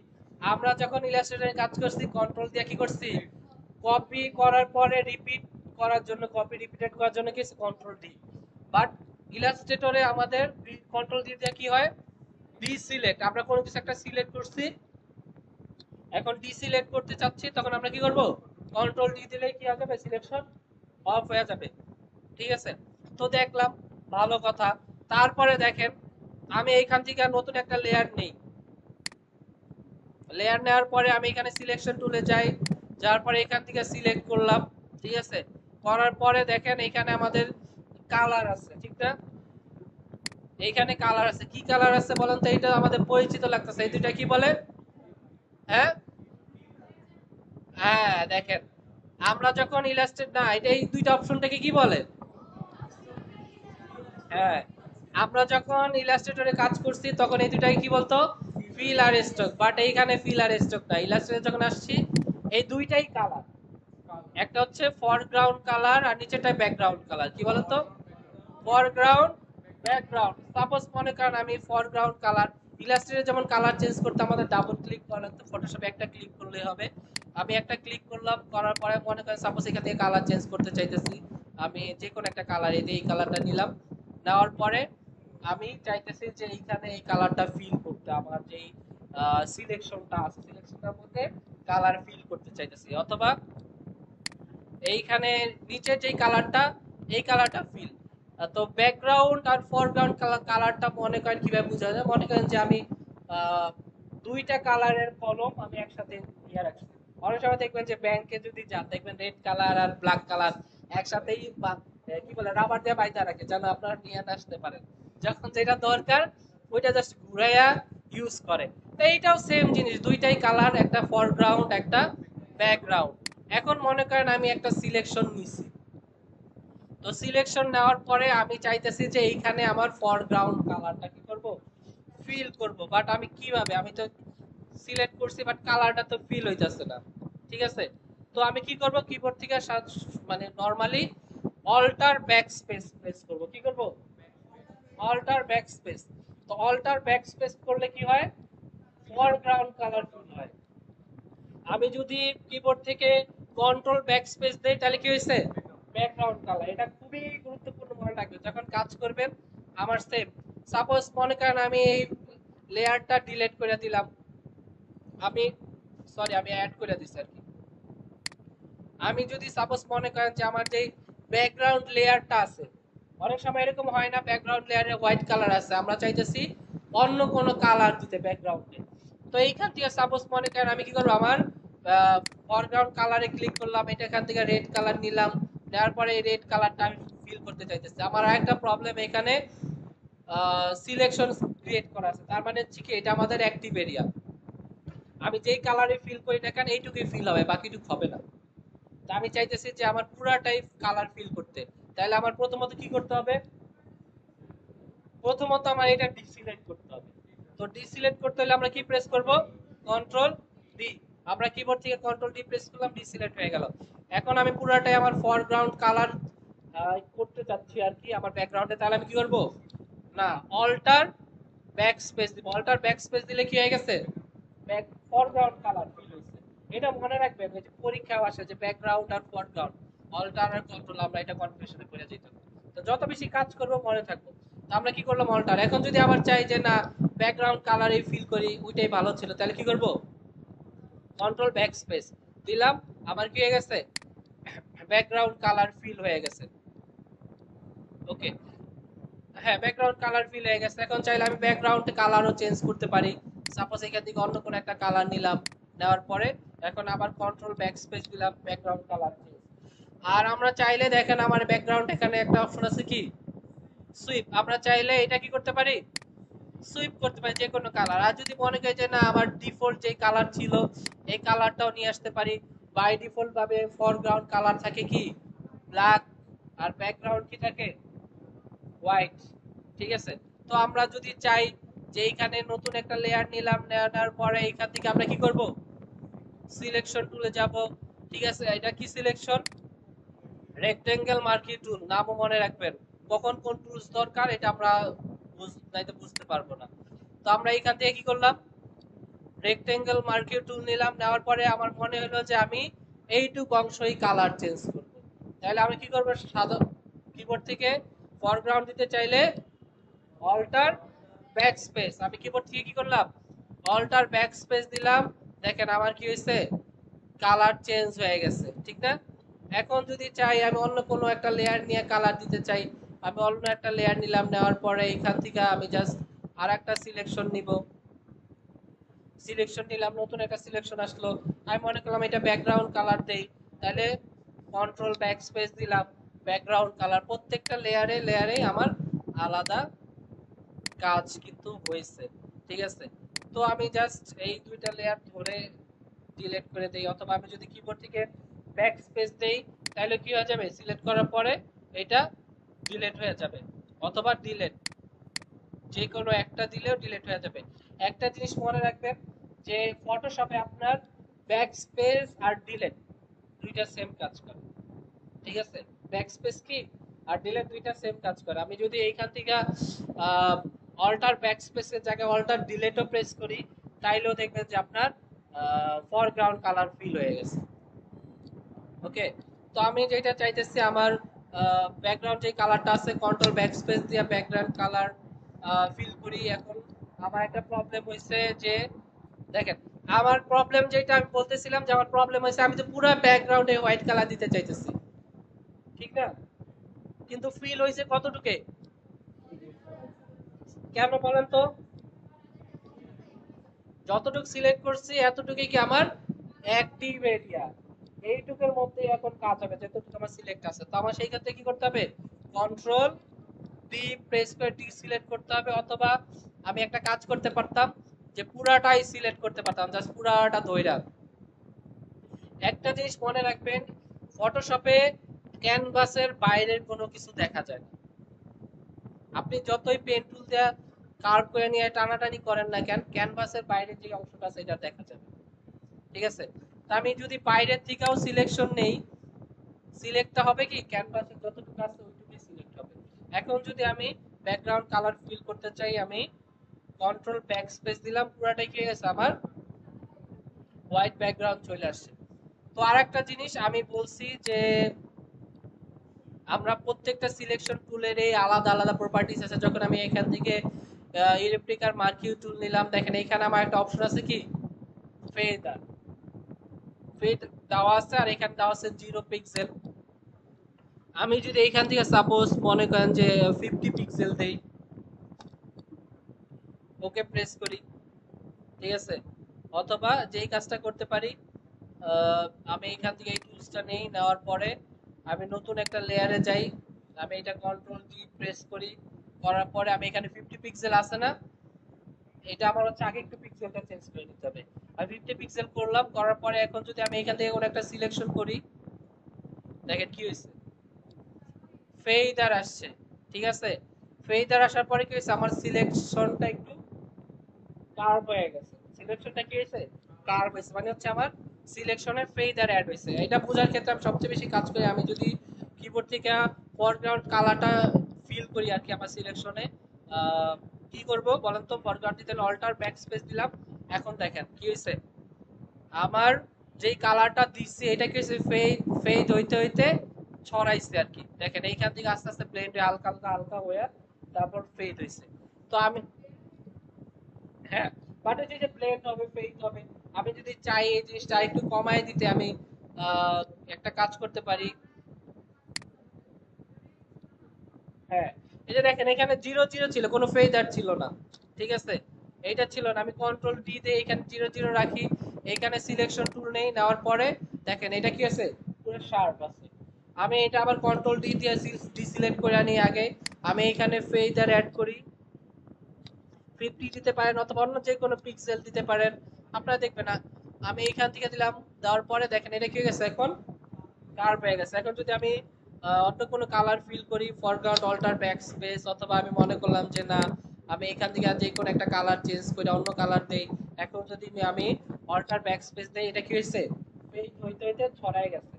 আমরা যখন ইলাস্ট্রেটরে কাজ করছি, কন্ট্রোল দিয়ে কি করছি, কপি করার পরে রিপিট করার জন্য, কপি রিপিটেড করার জন্য কি কন্ট্রোল ডি। বাট ইলাস্ট্রেটরে আমাদের কন্ট্রোল ডি দিয়ে কি হয়, ডিসিলেক্ট। আমরা কোনো কিছু একটা সিলেক্ট করছি, এখন ডিসিলেক্ট করতে চাচ্ছি, তখন আমরা কি করব, কন্ট্রোল ডি দিলে কি হয়ে যাবে, সিলেকশন অফ হয়ে যাবে। ঠিক আছে, তো দেখলাম, ভালো কথা। তারপরে দেখেন আমি এইখান থেকে নতুন একটা লেয়ার নেই, লেয়ার নেওয়ার পরে আমি এখানে সিলেকশন টুলে যাই, যাওয়ার পরে এখান থেকে সিলেক্ট করলাম। ঠিক আছে, করার পরে দেখেন এখানে আমাদের কালার আছে, ঠিক না, এইখানে কালার আছে, কি কালার আছে বলেন তো, এটা আমাদের পরিচিত লাগতেছে, এই দুইটা কি বলে, হ্যাঁ, হ্যাঁ দেখেন আমরা যখন ইলাস্ট্রেট না, এটা এই দুইটা অপশনটাকে কি বলে, হ্যাঁ, আমরা যখন ইলাস্ট্রেটরে কাজ করছি তখন এই দুটাই কি বলতো, ফিল আর স্ট্রোক, বাট এইখানে ফিল আর স্ট্রোক না। ইলাস্ট্রেটরে যখন আসছি এই দুইটাই কালার, একটা হচ্ছে ফরগ্রাউন্ড কালার আর নিচেটা ব্যাকগ্রাউন্ড কালার। কি বলতো, ফরগ্রাউন্ড ব্যাকগ্রাউন্ড। সাপোজ মনে করেন আমি ফরগ্রাউন্ড কালার, ইলাস্ট্রেটরে যেমন কালার চেঞ্জ করতে আমাদের ডাবল ক্লিক করা লাগতো, ফটোশপে একটা ক্লিক করলেই হবে। আমি একটা ক্লিক করলাম, করার পরে মনে করেন সাপোজ এখান থেকে কালার চেঞ্জ করতে চাইতেছি, আমি যে কোনো একটা কালার, এই কালারটা নিলাম, নেওয়ার পরে আমি চাইতেছি যে এইখানে এই কালারটা ফিল করতে, আমার যেই সিলেকশনটা আছে সিলেকশনটার মধ্যে কালার ফিল করতে চাইতেছি, অথবা এইখানে নিচে যেই কালারটা এই কালারটা ফিল। তো ব্যাকগ্রাউন্ড আর ফরগ্রাউন্ড কালারটা মনে করেন কিভাবে বোঝা যায়, মনে করেন যে আমি আহ, দুইটা কালারের কলম আমি একসাথে নিয়ে রাখছি। অনেক সময় দেখবেন যে ব্যাংকে যদি যান দেখবেন রেড কালার আর ব্ল্যাক কালার একসাথেই কি বলে রাবার দিয়ে বাইতে রাখে যেন আপনারা নিয়ে আসতে পারেন, যখন যেটা দরকার ওইটা জাস্ট ঘুরাইয়া ইউজ করে। তো এইটাও সেম জিনিস, দুইটাই কালার, একটা ফরগ্রাউন্ড একটা ব্যাকগ্রাউন্ড। এখন মনে করেন আমি একটা সিলেকশন নিছি, তো সিলেকশন নেওয়ার পরে আমি চাইতেছি যে এইখানে আমার ফরগ্রাউন্ড কালারটা কি করব, ফিল করব, বাট আমি কিভাবে, আমি তো সিলেক্ট করছি বাট কালারটা তো ফিল হইতাছে না। ঠিক আছে, তো আমি কি করব, কিবোর্ড থেকে মানে normally alt backspace press করব। কি করব, অল্টার ব্যাক স্পেস। তো অল্টার ব্যাক স্পেস করলে কি হয়, ফরগ্রাউন্ড কালার ফিল হয়। আমি যদি কিবোর্ড থেকে কন্ট্রোল ব্যাক স্পেস দেই তাহলে কি হয়েছে, ব্যাকগ্রাউন্ড কালার। এটা খুবই গুরুত্বপূর্ণ মনে রাখবেন যখন কাজ করবেন। আমার সেম, সাপোজ মনে করেন আমি এই লেয়ারটা ডিলিট করে দিলাম, আমি সরি আমি অ্যাড করে দিছি আর কি। আমি যদি সাপোজ মনে করেন যে আমার যে ব্যাকগ্রাউন্ড লেয়ারটা আছে, অনেক সময় এরকম হয় না ব্যাকগ্রাউন্ড লেয়ারে হোয়াইট কালার আছে, আমরা চাইতেছি অন্য কোনো কালার দিতে ব্যাকগ্রাউন্ডে। তো এইখান থেকে সাপোজ মনে করেন আমি কি করবো, আমার ফরগ্রাউন্ড কালারে ক্লিক করলাম, এটা এখান থেকে রেড কালার নিলাম, নেওয়ার পরে এই রেড কালারটা আমি ফিল করতে চাইতেছি। আমার আরেকটা প্রবলেম এখানে সিলেকশন ক্রিয়েট করা আছে, তার মানে হচ্ছে কি এটা আমাদের অ্যাক্টিভ এরিয়া, আমি যেই কালারে ফিল করি না কেন এইটুকুই ফিল হবে, বাকিটুকু হবে না। তা আমি চাইতেছি যে আমার পুরাটাই কালার ফিল করতে, তাহলে আমার প্রথমত কি করতে হবে, প্রথমত আমার এটা ডিসিলেক্ট করতে হবে। তো ডিসিলেক্ট করতে হলে আমরা কি প্রেস করব, কন্ট্রোল ডি। আমরা কিবোর্ড থেকে কন্ট্রোল ডি প্রেস করলাম, ডিসিলেক্ট হয়ে গেল। এখন আমি পুরাটাই আমার ফরগ্রাউন্ড কালার করতে চাচ্ছি আর কি আমার ব্যাকগ্রাউন্ডে, তাহলে আমি কি করব, না অল্টার ব্যাক স্পেস দিব। অল্টার ব্যাক স্পেস দিলে কি হয়ে গেছে, ব্যাক ফরগ্রাউন্ড কালার ফিল হয়েছে। এটা মনে রাখবেন, এই যে পরীক্ষাও আসে যে ব্যাকগ্রাউন্ড আর ফরগ্রাউন্ড, অল্টার আর কন্ট্রোল, আমরা এটা কনফিউশনে পড়ে যেত। তো যত বেশি কাজ করব মনে থাকবো। তো আমরা কি করলাম, অল্টার। এখন যদি আবার চাই যে না ব্যাকগ্রাউন্ড কালারে ফিল করি, ওইটাই ভালো ছিল, তাহলে কি করব, কন্ট্রোল ব্যাক স্পেস দিলাম, আমার কি হয়ে গেছে, ব্যাকগ্রাউন্ড কালার ফিল হয়ে গেছে। ওকে, হ্যাঁ ব্যাকগ্রাউন্ড কালার ফিল হয়ে গেছে। এখন চাইলে আমি ব্যাকগ্রাউন্ড কালারও চেঞ্জ করতে পারি। সাপোজ এখান থেকে অন্য কোনো একটা কালার নিলাম, নেওয়ার পরে এখন আবার কন্ট্রোল ব্যাক স্পেস দিলাম, ব্যাকগ্রাউন্ড কালার চেঞ্জ। আর আমরা চাইলে দেখেন আমার ব্যাকগ্রাউন্ড এখানে একটা অপশন আছে কি, সুইপ। আমরা চাইলে এটা কি করতে পারি, সুইপ করতে পারি যে কোনো কালার। আর যদি মনে করি যে না আমার ডিফল্ট যে কালার ছিল এই কালারটাও নিয়ে আসতে পারি। বাই ডিফল্ট ভাবে ফরগ্রাউন্ড কালার থাকে কি ব্ল্যাক, আর ব্যাকগ্রাউন্ড কি থাকে হোয়াইট। ঠিক আছে, তো আমরা যদি চাই যে এইখানে নতুন একটা লেয়ার নিলাম, নেওয়ার পরে এইখান থেকে আমরা কি করব, সিলেকশন টুলে যাব। ঠিক আছে, এটা কি সিলেকশন, রেক্টেঙ্গেল মার্কি টুল, নামও মনে রাখবেন, কখন কোন টুলস দরকার এটা আমরা নাইতো বুঝতে পারবো না। তো আমরা এইখান থেকে কি করলাম, রেক্টেঙ্গেল মার্কি টুল নিলাম, নেওয়ার পরে আমার মনে হলো যে আমি এইটুকু অংশই কালার চেঞ্জ করব। তাহলে আমি কি করব, সাধারণ কিবোর্ড থেকে ফরগ্রাউন্ড দিতে চাইলে অল্টার ব্যাক স্পেস, আমি কিবোর্ড থেকে কি করলাম, অল্টার ব্যাক স্পেস দিলাম। দেখেন আমার কি হয়েছে, কালার চেঞ্জ হয়ে গেছে, ঠিক না। এখন যদি চাই আমি অন্য কোনো একটা লেয়ার নিয়ে কালার দিতে চাই, আমি অন্য একটা লেয়ার নিলাম, নেওয়ার পরে এখান থেকে আমি জাস্ট আর একটা সিলেকশন নিব, সিলেকশন নিলাম, নতুন একটা সিলেকশন আসলো, আমি মনে করলাম এটা ব্যাকগ্রাউন্ড কালার দেই, তাহলে কন্ট্রোল ব্যাক স্পেস দিলাম, ব্যাকগ্রাউন্ড কালার। প্রত্যেকটা লেয়ারে লেয়ারে আমার আলাদা কাজ কিন্তু হয়েছে। ঠিক আছে, তো আমি জাস্ট এই দুইটা লেয়ার ধরে ডিলিট করে দেই, অথবা আমি যদি কিবোর্ড থেকে ব্যাক স্পেস দেই তাহলে কি হয়ে যাবে, সিলেক্ট করার পরে এটা ডিলিট হয়ে যাবে, অথবা ডিলিট যে কোনো একটা দিলেও ডিলিট হয়ে যাবে। একটা জিনিস মনে রাখবেন যে ফটোশপে আপনার ব্যাক স্পেস আর ডিলিট দুইটা সেম কাজ করে, ঠিক আছে? ব্যাক স্পেস কি আর ডিলিট দুইটা সেম কাজ করে। আমি যদি এইখান থেকে অল্টার ব্যাক স্পেসের জায়গায় অল্টার ডিলিটও প্রেস করি, তাইলেও দেখবেন যে আপনার ফরগ্রাউন্ড কালার ফিল হয়ে গেছে। ওকে, তো আমি যেটা চাইতেছি আমার ব্যাকগ্রাউন্ড যে কালারটা আছে কন্ট্রোল ব্যাক স্পেস দিয়ে ব্যাকগ্রাউন্ড কালার ফিল করি। এখন আমার একটা প্রবলেম হয়েছে যে দেখেন, আমার প্রবলেম যেটা আমি বলতেছিলাম যে আমার প্রবলেম হয়েছে আমি তো পুরো ব্যাকগ্রাউন্ডে হোয়াইট কালার দিতে চাইতেছি, ঠিক না? কিন্তু ফিল হয়েছে কতটুকে, কেন বলেন তো? যতটুকু সিলেক্ট করছি এতটুকুই কি আমার অ্যাক্টিভ এরিয়া, এইটুকুর মধ্যে এখন কাজ হবে যেটুকু আমার সিলেক্ট আছে। তো আমার সেই ক্ষেত্রে কি করতে হবে, কন্ট্রোল ডি প্রেস করে ডি সিলেক্ট করতে হবে, অথবা আমি একটা কাজ করতে পারতাম যে পুরাটাই সিলেক্ট করতে পারতাম, জাস্ট পুরাটা ধইরা। একটা জিনিস মনে রাখবেন, ফটোশপে ক্যানভাসের বাইরের কোনো কিছু দেখা যায় না। আপনি যতই পেন টুল দিয়ে কার্ভ করে নিয়ে টানাটানি করেন না কেন, ক্যানভাসের বাইরের যে অংশটা আছে এটা দেখা যাবে, ঠিক আছে? তা আমি যদি বাইরের থেকেও সিলেকশন নেই, সিলেক্টটা হবে কি ক্যানভাসের যতটুকু আছে ওইটুকুই সিলেক্ট হবে। এখন যদি আমি ব্যাকগ্রাউন্ড কালার ফিল করতে চাই, আমি কন্ট্রোল ব্যাক স্পেস দিলাম, পুরাটাই কি গেছে আমার হোয়াইট ব্যাকগ্রাউন্ড চলে আসছে। তো আরেকটা জিনিস আমি বলছি যে আমরা প্রত্যেকটা সিলেকশন টুলের এই আলাদা আলাদা প্রপার্টিজ আছে। যখন আমি এখান থেকে ইলেকট্রিক আর মার্কিউ টুল নিলাম, দেখেন এখানে আমার একটা অপশন আছে কি ফেদার, ফেড দেওয়া আছে আর এখানে দেওয়া আছে 0 পিক্সেল। আমি যদি এইখান থেকে সাপোজ মনে করেন যে 50 পিক্সেল দেই, ওকে প্রেস করি, ঠিক আছে? অথবা যেই কাজটা করতে পারি, আমি এখান থেকে এই টুলসটা নেই, নেওয়ার পরে আমি নতুন একটা লেয়ারে যাই, আমি এটা কন্ট্রোল ডি প্রেস করি, করার পরে আমি এখানে 50 পিক্সেল আছে না, এটা আমার হচ্ছে আগে একটু পিক্সেলটা চেঞ্জ করে নিতে হবে। আমি 50 পিক্সেল করলাম, করার পরে এখন যদি আমি এখান থেকে কোনো একটা সিলেকশন করি, দেখেন কি হয়েছে, ফেদার আসছে, ঠিক আছে? ফেদার আসার পরে কি হয়েছে, আমার সিলেকশনটা একটু কার্ভ হয়ে গেছে। সিলেকশনটা কি হয়েছে, কার্ভ হয়েছে, মানে হচ্ছে আমার সিলেকশনে ফেদার অ্যাড হয়েছে। এটা বোঝার ক্ষেত্রে আমি সবচেয়ে বেশি কাজ করি, আমি যদি কিবোর্ড থেকে ফরগ্রাউন্ড কালারটা ফিল করি আর কি আমার সিলেকশনে, কি করব বলেন তো, ফরগ্রাউন্ড দিতে অল্টার ব্যাক স্পেস দিলাম। এখন দেখেন কি হয়েছে, আমার যেই কালারটা দিচ্ছি এটা কি হয়েছে, ফেড ফেড হইতে হইতে ছড়াইছে আর কি। দেখেন এইখান থেকে আস্তে আস্তে ব্লেন্ড হয়ে হালকা হালকা হালকা হয়ে তারপর ফেড হয়েছে। তো আমি, হ্যাঁ, বাট এই যে ব্লেন্ড হবে ফেড হবে, আমি যদি চাই এই জিনিসটা একটু কমায় দিতে, আমি আহ, একটা কাজ করতে পারি। হ্যাঁ, এই যে দেখেন এখানে 0 0 ছিল, কোনো ফেদার ছিল না, ঠিক আছে? এইটা ছিল না, আমি কন্ট্রোল ডি দিয়ে এখানে 0 0 রাখি, এখানে সিলেকশন টুল নেই, নেওয়ার পরে দেখেন এটা কি আছে, পুরো শার্প আছে। আমি এটা আবার কন্ট্রোল ডি দিয়ে ডিসিলেক্ট করে আনি আগে, আমি এখানে ফেদার অ্যাড করি, 50 দিতে পারেন অথবা অন্য যে কোনো পিক্সেল দিতে পারেন, আপনারা দেখবেন না। আমি এইখান থেকে দিলাম, দেওয়ার পরে দেখেন এটা কি হয়ে গেছে, এখন কার্ভ হয়ে গেছে। এখন যদি আমি অন্য কোনো কালার ফিল করি, ফরগ্রাউন্ড অল্টার ব্যাক স্পেস, অথবা আমি মনে করলাম যে না আমি এখান থেকে যে কোনো একটা কালার চেঞ্জ করে অন্য কালার দেই, এখন যদি আমি অল্টার ব্যাক স্পেস দেই, এটা কি হয়েছে, পেইন্ট হইতে হইতে ছড়ায় গেছে।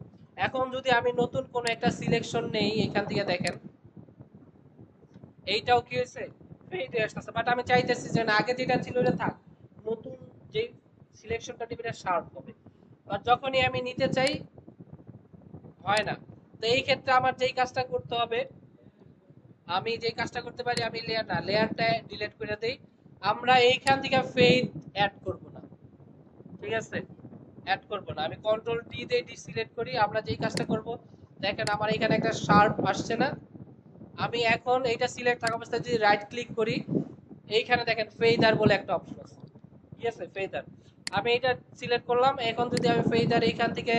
এখন যদি আমি নতুন কোনো একটা সিলেকশন নেই, এখান থেকে দেখেন এইটাও কি হয়েছে, ফেড হয়ে আসতেছে। বাট আমি চাইতেছি যে না, আগে যেটা ছিল ওটা থাক, নতুন যে সিলেকশনটা নিবে এটা শার্প হবে। আর যখনই আমি নিতে চাই হয় না। তো এই ক্ষেত্রে আমার যেই কাজটা করতে হবে, আমি যেই কাজটা করতে পারি, আমি লেয়ারটা ডিলিট করে দেই। আমরা এইখান থেকে ফেড অ্যাড করব না, ঠিক আছে? অ্যাড করব না, আমি কন্ট্রোল ডি দিয়ে ডিসিলেক্ট করি। আমরা যেই কাজটা করব, দেখেন আমার এখানে একটা শার্প আসছে না, আমি এখন এইটা সিলেক্ট থাকা অবস্থায় যদি রাইট ক্লিক করি, এইখানে দেখেন ফেদার বলে একটা অপশন আছে, ঠিক আছে? ফেদার আমি এটা সিলেক্ট করলাম। এখন যদি আমি ফেদার এইখান থেকে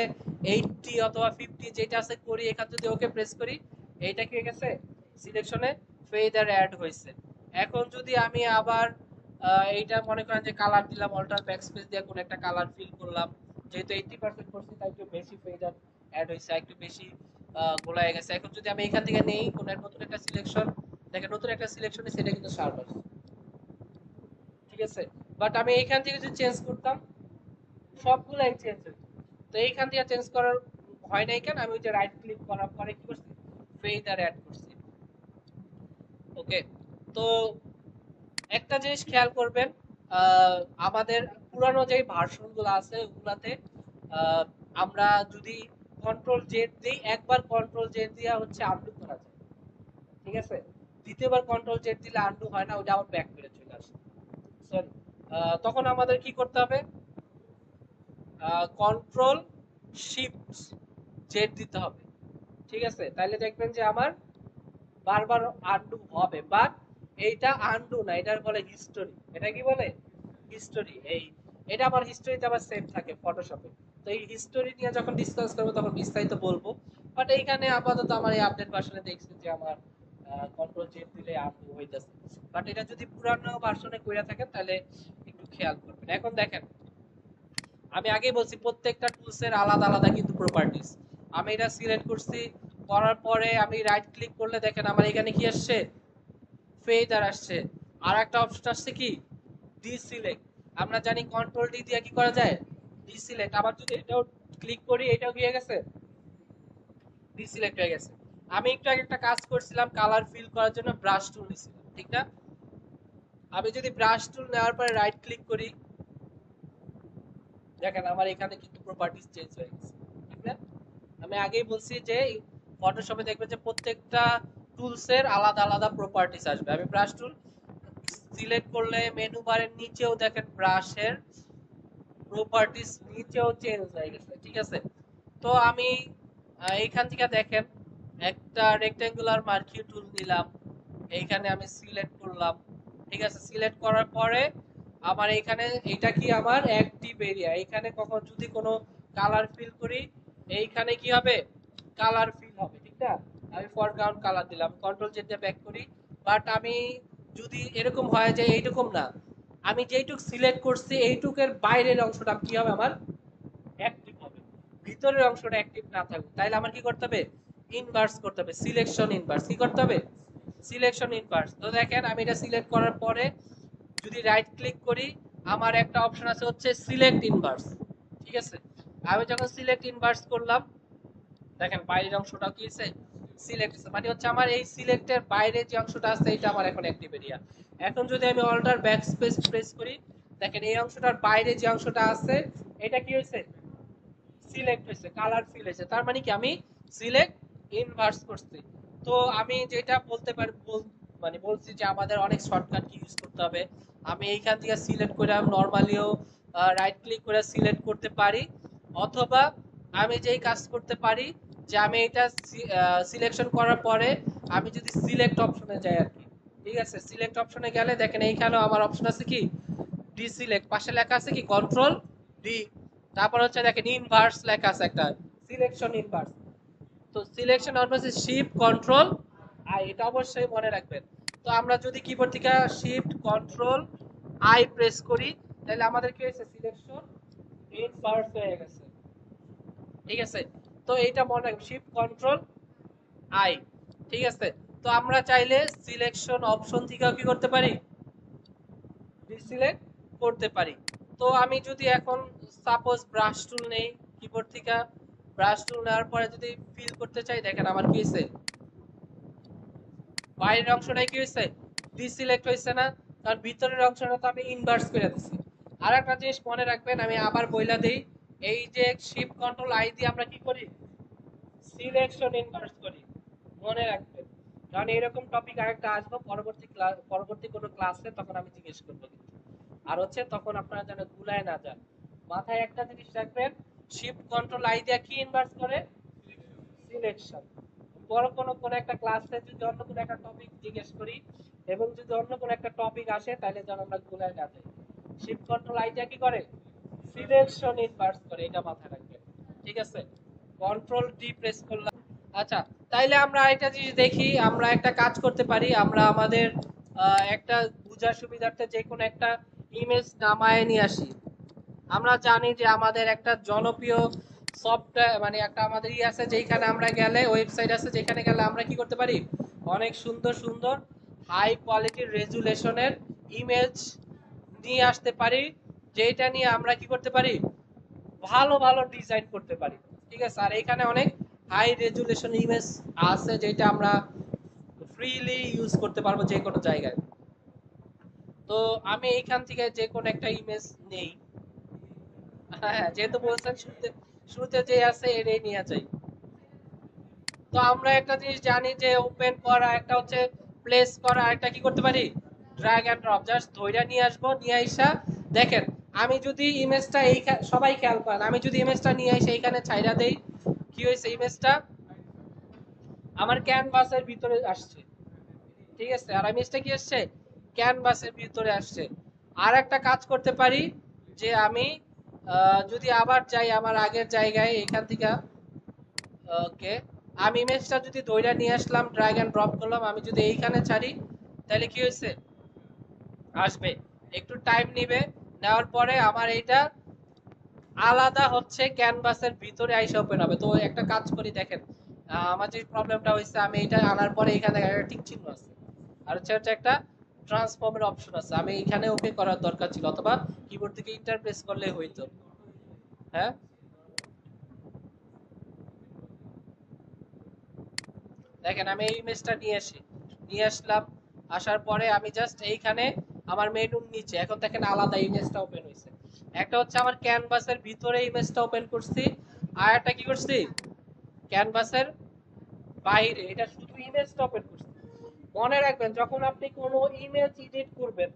80 অথবা 50 যেটা আছে করি, এখান যদি ওকে প্রেস করি, এইটা কি হয়ে গেছে, সিলেকশনে ফেদার অ্যাড হয়েছে। এখন যদি আমি আবার এইটা মনে করেন যে কালার দিলাম, অল্টার ব্যাক স্পেস দিয়ে কোন একটা কালার ফিল করলাম, যেহেতু 80% করছি তাই একটু বেশি ফেদার অ্যাড হয়েছে, একটু বেশি গোলায় গেছে। এখন যদি আমি এখান থেকে নেই কোন নতুন একটা সিলেকশন, দেখেন নতুন একটা সিলেকশনে সেটা কিন্তু শার্প আছে। ঠিক আছে। বাট আমি এইখান থেকে যদি চেঞ্জ করতাম সবগুলাই চেঞ্জ হতো। তো এইখান থেকে চেঞ্জ করার হয় নাই কেন, আমি ওই যে রাইট ক্লিক করার পরে কি করছি, ফেদার অ্যাড করছি। ওকে, তো একটা জিনিস খেয়াল করবেন, আমাদের পুরানো যে ভার্সন গুলো আছে ওগুলাতে আমরা যদি কন্ট্রোল জেড দিই, একবার কন্ট্রোল জেড দিয়া হচ্ছে আনডু করা যায়, ঠিক আছে। দ্বিতীয়বার কন্ট্রোল জেড দিলে আনডু হয় না, ওটা আবার ব্যাক করে চলে আসে। সরি, তখন আমাদের কি করতে হবে, কন্ট্রোল শিফট জেড দিতে হবে, ঠিক আছে। তাহলে দেখবেন যে আমার বারবার আনডু হবে, বাট এইটা আনডু না, এটার বলে হিস্টোরি। এটা কি বলে, হিস্টোরি। এটা আমার হিস্টোরিতে আবার সেভ থাকে ফটোশপে। তো এই হিস্টোরি নিয়ে যখন ডিসকাস করবো তখন বিস্তারিত বলবো। বাট এইখানে আপাতত আমার এই আপডেট ভার্সনে দেখছি যে আমার কন্ট্রোল জেড দিলে আনডু হইতাছে। বাট এটা যদি পুরানো ভার্সনে কইরা থাকেন তাহলে একটু খেয়াল করবেন। এখন দেখেন, আমি আগেই বলছি প্রত্যেকটা টুলসের আলাদা আলাদা কিন্তু প্রপার্টিস। আমি এটা সিলেক্ট করছি, করার পরে আমি রাইট ক্লিক করলে দেখেন আমার এখানে কি আসছে, ফেদার আসছে। আর একটা অপশন আসছে কি, ডিসিলেক্ট। আমরা জানি কন্ট্রোল ডি দিয়ে কি করা যায়, ডিসিলেক্ট। আবার যদি এটাও ক্লিক করি, এটাও কি হয়ে গেছে, ডিসিলেক্ট হয়ে গেছে। আমি একটু আগে একটা কাজ করছিলাম, কালার ফিল করার জন্য ব্রাশ টুল নিছিলাম, ঠিক না। আমি যদি ব্রাশ টুল নেওয়ার পরে রাইট ক্লিক করি, দেখেন আমার এখানে কিন্তু প্রপার্টিস চেঞ্জ হয়ে গেছে, ঠিক না। আমি আগেই বলছি যে ফটোশপে দেখবেন যে প্রত্যেকটা টুলসের আলাদা আলাদা প্রপার্টিস আসবে। আমি ব্রাশ টুল সিলেক্ট করলে মেনু বারের নিচেও দেখেন ব্রাশের প্রপার্টিস নিচেও চেঞ্জ হয়ে গেছে, ঠিক আছে। তো আমি এইখান থেকে দেখেন একটা রেক্টেঙ্গুলার মার্কিউ টুল নিলাম, এইখানে আমি সিলেক্ট করলাম, ঠিক আছে। সিলেক্ট করার পরে আমার এইখানে এটা কি আমার অ্যাক্টিভ এরিয়া, এইখানে কখন যদি কোনো কালার ফিল করি এইখানে কি হবে, কালার ফিল হবে, ঠিক না। আমি ফরগ্রাউন্ড কালার দিলাম, কন্ট্রোল জেড দিয়ে ব্যাক করি। বাট আমি যদি এরকম হয় যে এইরকম না, আমি যেইটুক সিলেক্ট করছি এইটুকের বাইরের অংশটা কি হবে, আমার অ্যাক্টিভ হবে, ভিতরের অংশটা অ্যাক্টিভ না থাকবে। তাইলে আমার কি করতে হবে, ইনভার্স করতে হবে, সিলেকশন ইনভার্স। কি করতে হবে, সিলেকশন ইনভার্স। তো দেখেন আমি এটা সিলেক্ট করার পরে যদি রাইট ক্লিক করি, আমার একটা অপশন আছে হচ্ছে সিলেক্ট ইনভার্স, ঠিক আছে। আমি যখন সিলেক্ট ইনভার্স করলাম, দেখেন বাইরের অংশটাও কি হয়েছে, সিলেক্ট, মানে হচ্ছে আমার এই সিলেক্টের বাইরে যে অংশটা আছে এটা আমার এখন অ্যাক্টিভ এরিয়া। এখন যদি আমি অল্টার ব্যাক স্পেস প্রেস করি, দেখেন এই অংশটার বাইরে যে অংশটা আছে এটা কি হয়েছে, সিলেক্ট হয়েছে, কালার ফিল হয়েছে। তার মানে কি আমি সিলেক্ট ইনভার্স করছি। তো আমি যেটা বলতে পারি, মানে বলছি যে আমাদের অনেক শর্টকাট কি ইউজ করতে হবে। আমি এইখান থেকে সিলেক্ট করে নরমালিও রাইট ক্লিক করে সিলেক্ট করতে পারি, অথবা আমি যেই কাজ করতে পারি যে আমি এটা সিলেকশন করার পরে আমি যদি সিলেক্ট অপশনে যাই আর কি, ঠিক আছে। সিলেক্ট অপশনে গেলে দেখেন এইখানেও আমার অপশন আছে কি, ডিসিলেক্ট, পাশে লেখা আছে কি কন্ট্রোল ডি, তারপর হচ্ছে দেখেন ইনভার্স লেখা আছে একটা, সিলেকশন ইনভার্স। তো সিলেকশন অবশ্যই শিফট কন্ট্রোল আই, এটা অবশ্যই মনে রাখবেন। তো আমরা যদি কিবোর্ড থেকে শিফট কন্ট্রোল আই প্রেস করি তাহলে আমাদের কি হয়েছে, সিলেকশন ইনভার্স হয়ে গেছে, ঠিক আছে। তো এইটা মনে রাখবেন, শিফট কন্ট্রোল আই, ঠিক আছে। তো আমরা চাইলে সিলেকশন অপশন থেকেও কি করতে পারি, ডিসিলেক্ট করতে পারি। তো আমি যদি এখন সাপোজ ব্রাশ টুল নেই কিবোর্ড থেকে, ব্রাশ টুল নেওয়ার পরে যদি ফিল করতে চাই, দেখেন আমার কি হয়েছে, বাইরের অংশটাই কি হয়েছে, ডিসিলেক্ট হয়েছে না, কারণ ভিতরের অংশটা তো আমি ইনভার্স করে দিছি। আর একটা জিনিস মনে রাখবেন, আমি আবার বইলা দেই, এই যে শিফট কন্ট্রোল আই দিয়ে আমরা কি করি, সিলেকশন ইনভার্স করি, মনে রাখবেন। কারণ এরকম টপিক আরেকটা আসবো পরবর্তী ক্লাস, পরবর্তী কোনো ক্লাসে, তখন আমি জিজ্ঞেস করবো কিন্তু। আর হচ্ছে তখন আপনারা যেন গুলায় না যান, মাথায় একটা জিনিস রাখবেন, শিফট কন্ট্রোল আই দিয়ে কি ইনভার্স করে, সিলেকশন। বড় কোনো একটা ক্লাসে যদি অন্য কোনো একটা টপিক জিজ্ঞেস করি এবং যদি অন্য কোনো একটা টপিক আসে তাহলে যেন আমরা গুলায় না যাই, শিফট কন্ট্রোল আই দিয়ে কি করে, সিলেকশন ইনভার্স করে, এটা মাথায় রাখবেন, ঠিক আছে। কন্ট্রোল ডি প্রেস করলাম। আচ্ছা, তাইলে আমরা একটা জিনিস দেখি, আমরা একটা কাজ করতে পারি, আমরা আমাদের একটা বুঝার সুবিধার্থে যে কোনো একটা ইমেজ নামায় নিয়ে আসি। আমরা জানি যে আমাদের একটা জনপ্রিয় সফটওয়্যার, মানে একটা আমাদের ই আছে যেখানে আমরা গেলে, ওয়েবসাইট আছে যেখানে গেলে আমরা কি করতে পারি, অনেক সুন্দর সুন্দর হাই কোয়ালিটির রেজুলেশনের ইমেজ নিয়ে আসতে পারি, যেটা নিয়ে আমরা কি করতে পারি, ভালো ভালো ডিজাইন করতে পারি। ঠিক আছে, আর এখানে অনেক হাই রেজুলেশন ইমেজ আছে যেটা আমরা ফ্রিলি ইউজ করতে পারবো যে কোনো জায়গায়। তো আমি এইখান থেকে যে কোনো একটা ইমেজ নেই। হ্যাঁ, যেহেতু বলছেন শুরুতে শুরুতে যে আছে এটাই নিয়ে যাই। তো আমরা একটা জিনিস জানি যে ওপেন করা একটা হচ্ছে প্লেস করা, একটা কি করতে পারি, ড্র্যাগ এন্ড ড্রপ, জাস্ট ধইরা নিয়ে আসবো, নিয়ে আইসা দেখেন আমি যদি ইমেজটা এই সবাই খেয়াল করেন, আমি যদি ইমেজটা নিয়ে আইসা এইখানে ছাইরা দেই, কি হয়েছে, ইমেজটা আমার ক্যানভাসের ভিতরে আসছে। ঠিক আছে, আর ইমেজটা কি আসছে, ক্যানভাসের ভিতরে আসছে। আর একটা কাজ করতে পারি যে আমি যদি আবার যাই আমার আগের জায়গায় এখান থেকে, ওকে, আমি ইমেজটা যদি ধইরা নিয়ে আসলাম, ড্র্যাগ এন্ড ড্রপ করলাম, আমি যদি এইখানে ছাড়ি তাহলে কি হয়েছে, আসবে, একটু টাইম নিবে, নেওয়ার পরে আমার এইটা আলাদা হচ্ছে ক্যানভাসের ভিতরে আইসা ওপেন হবে। তো একটা কাজ করি দেখেন, আমার যে প্রবলেমটা হয়েছে, আমি এটা আনার পরে এখানে একটা টিক চিহ্ন আছে, আর হচ্ছে একটা ট্রান্সফর্মের অপশন আছে, আমি এখানে ওকে করার দরকার ছিল, অথবা কিবোর্ড থেকে ইন্টার প্রেস করলে হইতো। হ্যাঁ, দেখেন আমি এই ইমেজটা নিয়ে আসি, নিয়ে আসলাম, আসার পরে আমি জাস্ট এইখানে আমার মেনুর নিচে এখন দেখেন আলাদা ইমেজটা ওপেন হয়েছে। একটা হচ্ছে আমার ক্যানভাসের ভিতরে ইমেজটা ওপেন করছি, আর একটা কি করছি, ক্যানভাসের বাইরে, এটা শুধু ইমেজটা ওপেন করছি। মনে রাখবেন যখন আপনি কোনো ইমেজ এডিট করবেন,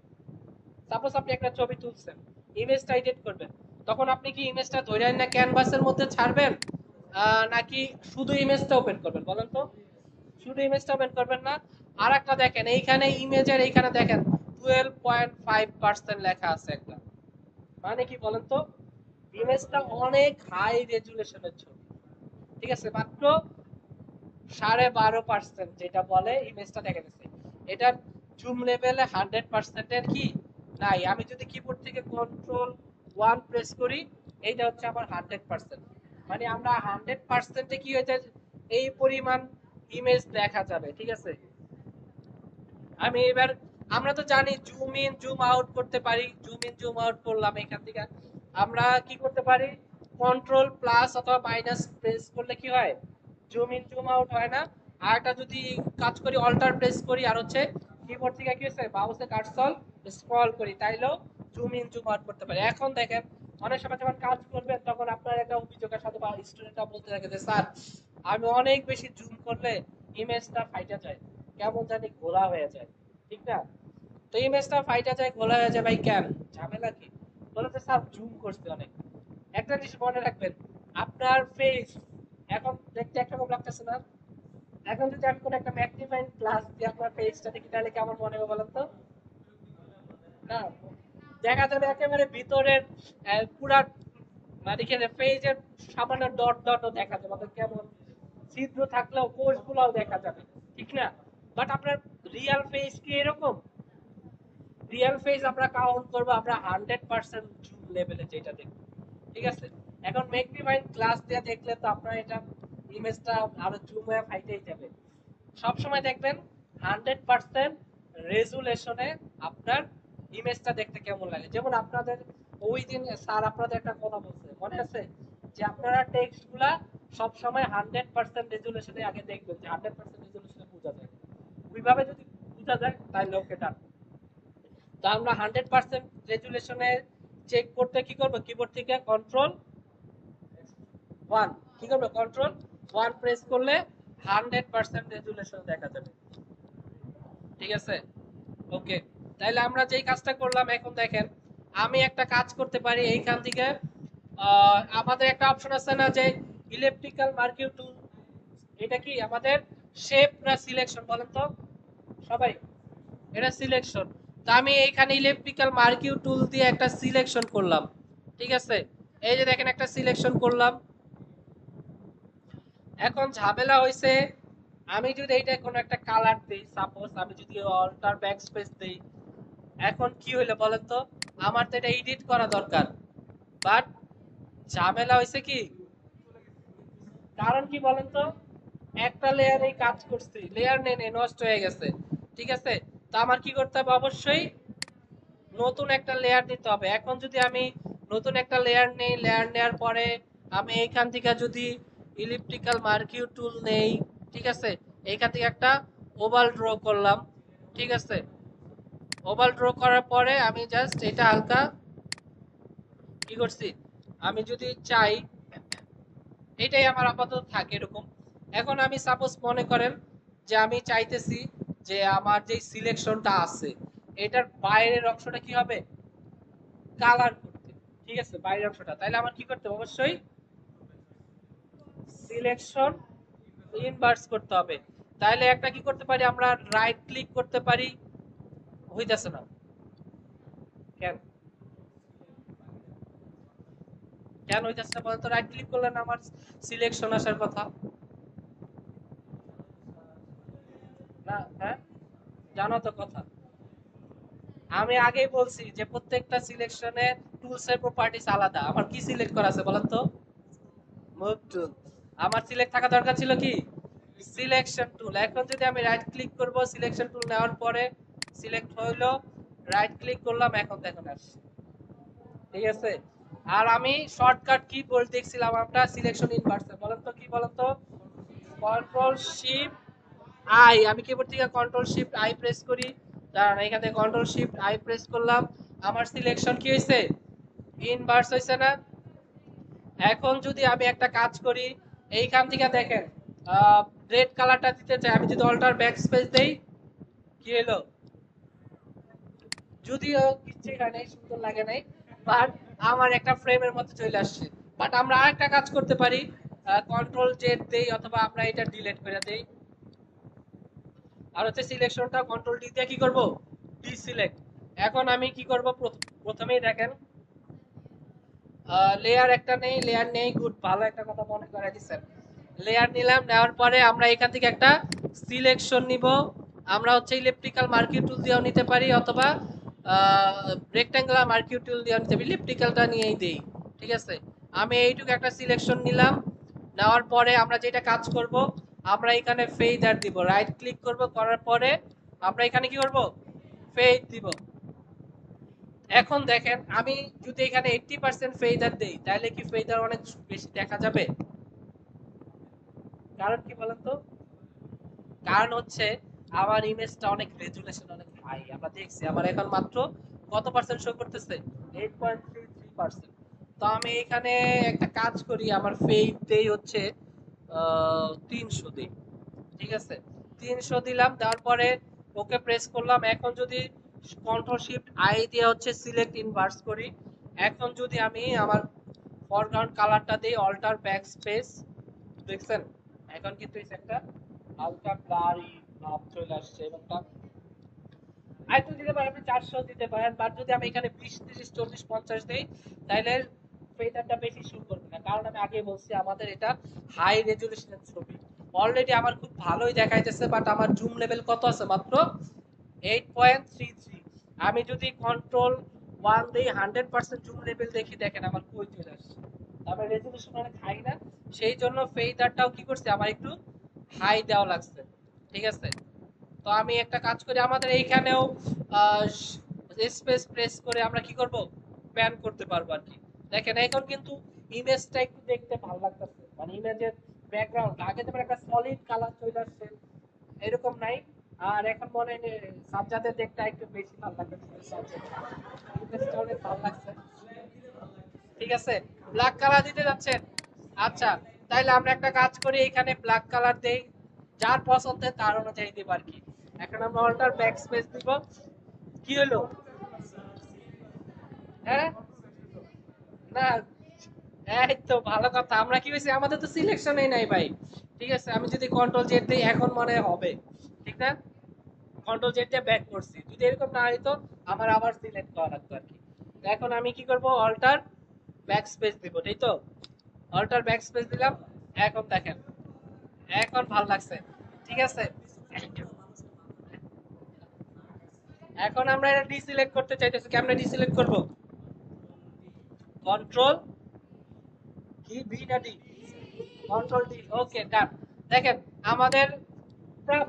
সাপোজ আপনি একটা ছবি তুলছেন, ইমেজটা এডিট করবেন, তখন আপনি কি ইমেজটা ধরে না ক্যানভাসের মধ্যে ছাড়বেন, নাকি শুধু ইমেজটা ওপেন করবেন বলেন তো, শুধু ইমেজটা ওপেন করবেন না। আর একটা দেখেন এইখানে ইমেজের এইখানে দেখেন 12.5% লেখা আছে একটা, মানে কি বলেন তো, ইমেজটা অনেক হাই রেজুলেশনের ছবি। ঠিক আছে, মাত্র 12.5% যেটা বলে ইমেজটা দেখা গেছে, এটার জুম লেভেলে 100% এর কি নাই। আমি যদি কিবোর্ড থেকে কন্ট্রোল 1 প্রেস করি, এইটা হচ্ছে আমার 100%, মানে আমরা 100% কি হয়ে যায়, এই পরিমাণ ইমেজ দেখা যাবে। ঠিক আছে, আমি এবার, আমরা তো জানি জুম ইন জুম আউট করতে পারি, জুম ইন জুম আউট করলাম এখান থেকে, আমরা কি করতে পারি, কন্ট্রোল প্লাস অথবা মাইনাস প্রেস করলে কি হয়, জুম ইন জুম আউট হয় না। আর একটা যদি কাজ করি অল্টার প্রেস করি, আর হচ্ছে কিবোর্ড থেকে কি হচ্ছে মাউসে কার্সর স্ক্রল করি, তাইলেও জুম ইন জুম আউট করতে পারি। এখন দেখেন অনেক সময় যখন কাজ করবেন তখন আপনার একটা অভিযোগের সাথে বা স্টুডেন্টরা বলতে থাকে যে স্যার আমি অনেক বেশি জুম করলে ইমেজটা ফাইটা যায়, কেমন জানি ঘোলা হয়ে যায়, ঠিক না? তো ইমেজটা ফাইটা যায় ঘোলা হয়ে যায়, ভাই কেন, ঝামেলা কি? বলে যে স্যার জুম করছে অনেক। একটা জিনিস মনে রাখবেন, আপনার ফেস এখন দেখতে একরকম লাগতেছে না, এখন যদি আমি কোনো একটা ম্যাগনিফাইং গ্লাস দিয়ে আপনার ফেসটা দেখি তাহলে কেমন মনে হবে বলেন তো? না, দেখা যাবে একেবারে ভিতরের পুরা, মানে কি ফেজের সামান্য ডট ডটও দেখা যাবে, অর্থাৎ কেমন ছিদ্র থাকলেও কোষগুলোও দেখা যাবে, ঠিক না? বাট আপনার রিয়েল ফেস কি এরকম? রিয়েল ফেস আমরা কাউন্ট করবো আমরা 100% জুম লেভেলে যেটা দেখবো। ঠিক আছে, এখন ম্যাগনিফাইং গ্লাস দিয়ে দেখলে তো আপনার এটা ইমেজটা আরো জুম হয়ে ফাইটেই যাবে। সবসময় দেখবেন 100% রেজুলেশনে আপনার ইমেজটা দেখতে কেমন লাগে। যেমন আপনাদের ওই দিন স্যার আপনাদের একটা কথা বলছে মনে আছে, যে আপনারা টেক্সট গুলা সবসময় 100% রেজুলেশনে আগে দেখবেন, যে 100% রেজুলেশনে বোঝা যায়, ওইভাবে যদি বোঝা যায় তাহলে ওকে ডান। তো আমরা 100% রেজুলেশনে চেক করতে কি করব, কিবোর্ড থেকে কন্ট্রোল 1, কি করব, কন্ট্রোল 1 প্রেস করলে 100% রেজুলেশন দেখা যাবে। ঠিক আছে, ওকে, তাহলে আমরা যেই কাজটা করলাম, এখন দেখেন আমি একটা কাজ করতে পারি এইখান থেকে, আমাদের একটা অপশন আছে না যে ইলেকট্রিক্যাল মার্কিং টুল, এটা কি আমাদের শেপ না সিলেকশন বলেন তো সবাই, এটা সিলেকশন। তো আমি এইখানে ইলেকট্রিক্যাল মার্কিং টুল দিয়ে একটা সিলেকশন করলাম। ঠিক আছে, এই যে দেখেন একটা সিলেকশন করলাম। এখন ঝামেলা হইছে, আমি যদি এইটা কোনো একটা কালার দেই, সাপোজ আমি যদি অল্টার ব্যাকস্পেস দেই, এখন কি হইলো বলেন তো, আমার তো এটা এডিট করা দরকার, বাট ঝামেলা হইছে কি, কারণ কি বলেন তো, একটা লেয়ারেই কাজ করছি, লেয়ার নেই নষ্ট হয়ে গেছে। ঠিক আছে, তো আমার কি করতে হবে, অবশ্যই নতুন একটা লেয়ার নিতে হবে। এখন যদি আমি নতুন একটা লেয়ার নেই, লেয়ার নেওয়ার পরে আমি এইখান থেকে যদি ইলিপ্টিক্যাল মার্কিউ টুল নেই, ঠিক আছে, এইখান থেকে একটা ওভাল ড্র করলাম, ঠিক আছে। ওভাল ড্র করার পরে আমি জাস্ট এটা হালকা কি করছি, আমি যদি চাই, এটাই আমার আপাতত থাকে এরকম। এখন আমি সাপোজ মনে করেন যে আমি চাইতেছি যে আমার যে সিলেকশনটা আছে এটার বাইরের অংশটা কি হবে, কালার করতে, ঠিক আছে, বাইরের অংশটা, তাহলে আমার কি করতে হবে, অবশ্যই সিলেকশন ইনভার্স করতে হবে। তাহলে একটা কি করতে পারি, আমরা রাইট ক্লিক করতে পারি, হইতাছে না কেন, কেন হইতাছে না বলতো, রাইট ক্লিক করলে না আমার সিলেকশন আসার কথা না, হ্যাঁ, জানো তো কথা, আমি আগেই বলছি যে প্রত্যেকটা সিলেকশনে টুলস এর প্রপার্টিজ আলাদা। আমার কি সিলেক্ট করা আছে বলেন তো, মুভ টুল। আমার সিলেক্ট থাকা দরকার ছিল কি, সিলেকশন টুল। এখন যদি আমি রাইট ক্লিক করব, সিলেকশন টুল নেওয়ার পরে সিলেক্ট হইলো, রাইট ক্লিক করলাম, এখন দেখুন আসছে, ঠিক আছে। আর আমি শর্টকাট কি বলতে দেখছিলাম আমরা সিলেকশন ইনভার্সে, বলেন তো কি, বলেন তো, কন্ট্রোল শিফট আই, আমি কিবোর্ড থেকে কন্ট্রোল শিফট আই প্রেস করি, দাঁড়ান এখান থেকে কন্ট্রোল শিফট আই প্রেস করলাম, আমার সিলেকশন কি হয়েছে, ইনভার্স হয়েছে না। এখন যদি আমি একটা কাজ করি, এইখান থেকে দেখেন রেড কালারটা দিতে চাই, আমি যদি অল্টার ব্যাক স্পেস দেই, কি হলো, যদিও কিচ্ছু এখানে সুন্দর লাগে নাই, বাট আমার একটা ফ্রেমের মধ্যে চলে আসছে। বাট আমরা আরেকটা কাজ করতে পারি, কন্ট্রোল জেড দেই অথবা আমরা এটা ডিলিট করে দেই, আর হচ্ছে সিলেকশনটা কন্ট্রোল ডি দিয়ে কি করব, ডিসিলেক্ট। এখন আমি কি করব, প্রথমেই দেখেন লেয়ার একটা নেই, লেয়ার নেই, গুড, ভালো একটা কথা মনে করে দিচ্ছেন। লেয়ার নিলাম, নেওয়ার পরে আমরা এখান থেকে একটা সিলেকশন নিব, আমরা হচ্ছে ইলেকট্রিক্যাল মার্কিউ টুল দিয়েও নিতে পারি অথবা রেক্ট্যাঙ্গুলার মার্কিউ টুল দিয়েও নিতে পারি, ইলেকট্রিক্যালটা নিয়েই দেই, ঠিক আছে। আমি এইটুকু একটা সিলেকশন নিলাম, নেওয়ার পরে আমরা যেটা কাজ করব, আমরা এখানে ফেদার দিব, রাইট ক্লিক করব, করার পরে আমরা এখানে কি করব, ফেদ দিব। এখন দেখেন আমি যদি এখানে 80% ফেদার দেই, তাহলে কি ফেদার অনেক বেশি দেখা যাবে, কারণ কি বলেন তো, কারণ হচ্ছে আমার ইমেজটা অনেক রেজুলেশন অনেক হাই, আমরা দেখছি আমার এখন মাত্র কত পার্সেন্ট শো করতেছে, 8.33%। তো আমি এখানে একটা কাজ করি, আমার ফেড দেই হচ্ছে 300 দিই, ঠিক আছে, 300 দিলাম, দেওয়ার পরে ওকে প্রেস করলাম। এখন যদি কন্ট্রোল শিফট আই দিয়ে হচ্ছে সিলেক্ট ইনভার্স করি, এখন যদি আমি আমার ফরগ্রাউন্ড কালারটা দিই অল্টার ব্যাক স্পেস, দেখছেন এখন কিন্তু একটা হালকা ব্লারি ভাব চলে আসছে, এবং আরেকটু দিতে পারেন, আপনি 400 দিতে পারেন, বাট যদি আমি এখানে 20 30 40 50 দেই, তাহলে ফেদারটা বেশি শুট করবে না, কারণ আমি আগে বলছি আমাদের এটা হাই রেজুলেশনের ছবি। অলরেডি আমার খুব ভালোই দেখাইতেছে, বাট আমার জুম লেভেল কত আছে, মাত্র 8.33। আমি যদি কন্ট্রোল 1 দেই 100% জুম লেভেল দেখি, দেখেন আমার কই চলে আসছে, আমার রেজুলেশন অনেক হাই না, সেই জন্য ফেদারটাও কি করছে আমার একটু হাই দেওয়া লাগছে, ঠিক আছে। তো আমি একটা কাজ করি, আমাদের এইখানেও স্পেস প্রেস করে আমরা কি করব, প্যান করতে পারবো আর কি। দেখেন এখন কিন্তু ইমেজটা একটু দেখতে ভালো লাগতেছে, মানে ইমেজের ব্যাকগ্রাউন্ড আগে তো একটা সলিড কালার চলে আসছে, এরকম নাই। আর এখন মনে হয় সাজ্জাদের দেখতে একটু বেশি ভালো লাগতেছে, ইমেজটা অনেক ভালো লাগছে, ঠিক আছে। ব্ল্যাক কালার দিতে যাচ্ছেন, আচ্ছা, তাইলে আমরা একটা কাজ করি, এখানে ব্ল্যাক কালার দেই, যার পছন্দের তার অনুযায়ী দিব আর কি। এখন আমরা অল্টার ব্যাক স্পেস দিব, কি হলো, হ্যাঁ, না, এই তো ভালো কথা, আমরা কি হয়েছে, আমাদের তো সিলেকশনই নাই ভাই, ঠিক আছে। আমি যদি কন্ট্রোল জেড দিই এখন মনে হবে, ঠিক না, কন্ট্রোল জেড দিয়ে ব্যাক করছি, যদি এরকম না হইতো আমার আবার সিলেক্ট করা লাগতো আর কি। এখন আমি কি করব, অল্টার ব্যাক স্পেস দিব, তাই তো, অল্টার ব্যাক স্পেস দিলাম, এখন দেখেন এখন ভালো লাগছে, ঠিক আছে। এখন আমরা এটা ডিসিলেক্ট করতে চাইতেছি, কেমনে ডিসিলেক্ট করব, কন্ট্রোল কি ভি না ডি, কন্ট্রোল ডি, ওকে ডান। দেখেন আমাদের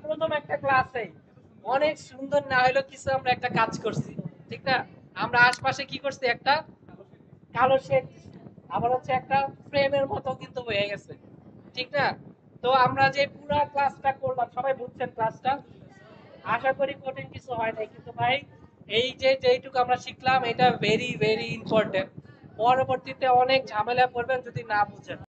প্রথম একটা ক্লাসে অনেক সুন্দর না হলো কিছু আমরা একটা কাজ করছি, ঠিক না। আমরা আশপাশে কি করছি, একটা কালো শেড, আবার হচ্ছে একটা ফ্রেমের মতো কিন্তু হয়ে গেছে, ঠিক না? তো আমরা যে পুরা ক্লাসটা করলাম, সবাই বুঝছেন ক্লাসটা? আশা করি কঠিন কিছু হয় নাই, কিন্তু ভাই এই যে যেইটুকু আমরা শিখলাম এটা ভেরি ভেরি ইম্পর্টেন্ট। পরবর্তীতে অনেক ঝামেলা পড়বেন যদি না বুঝেন।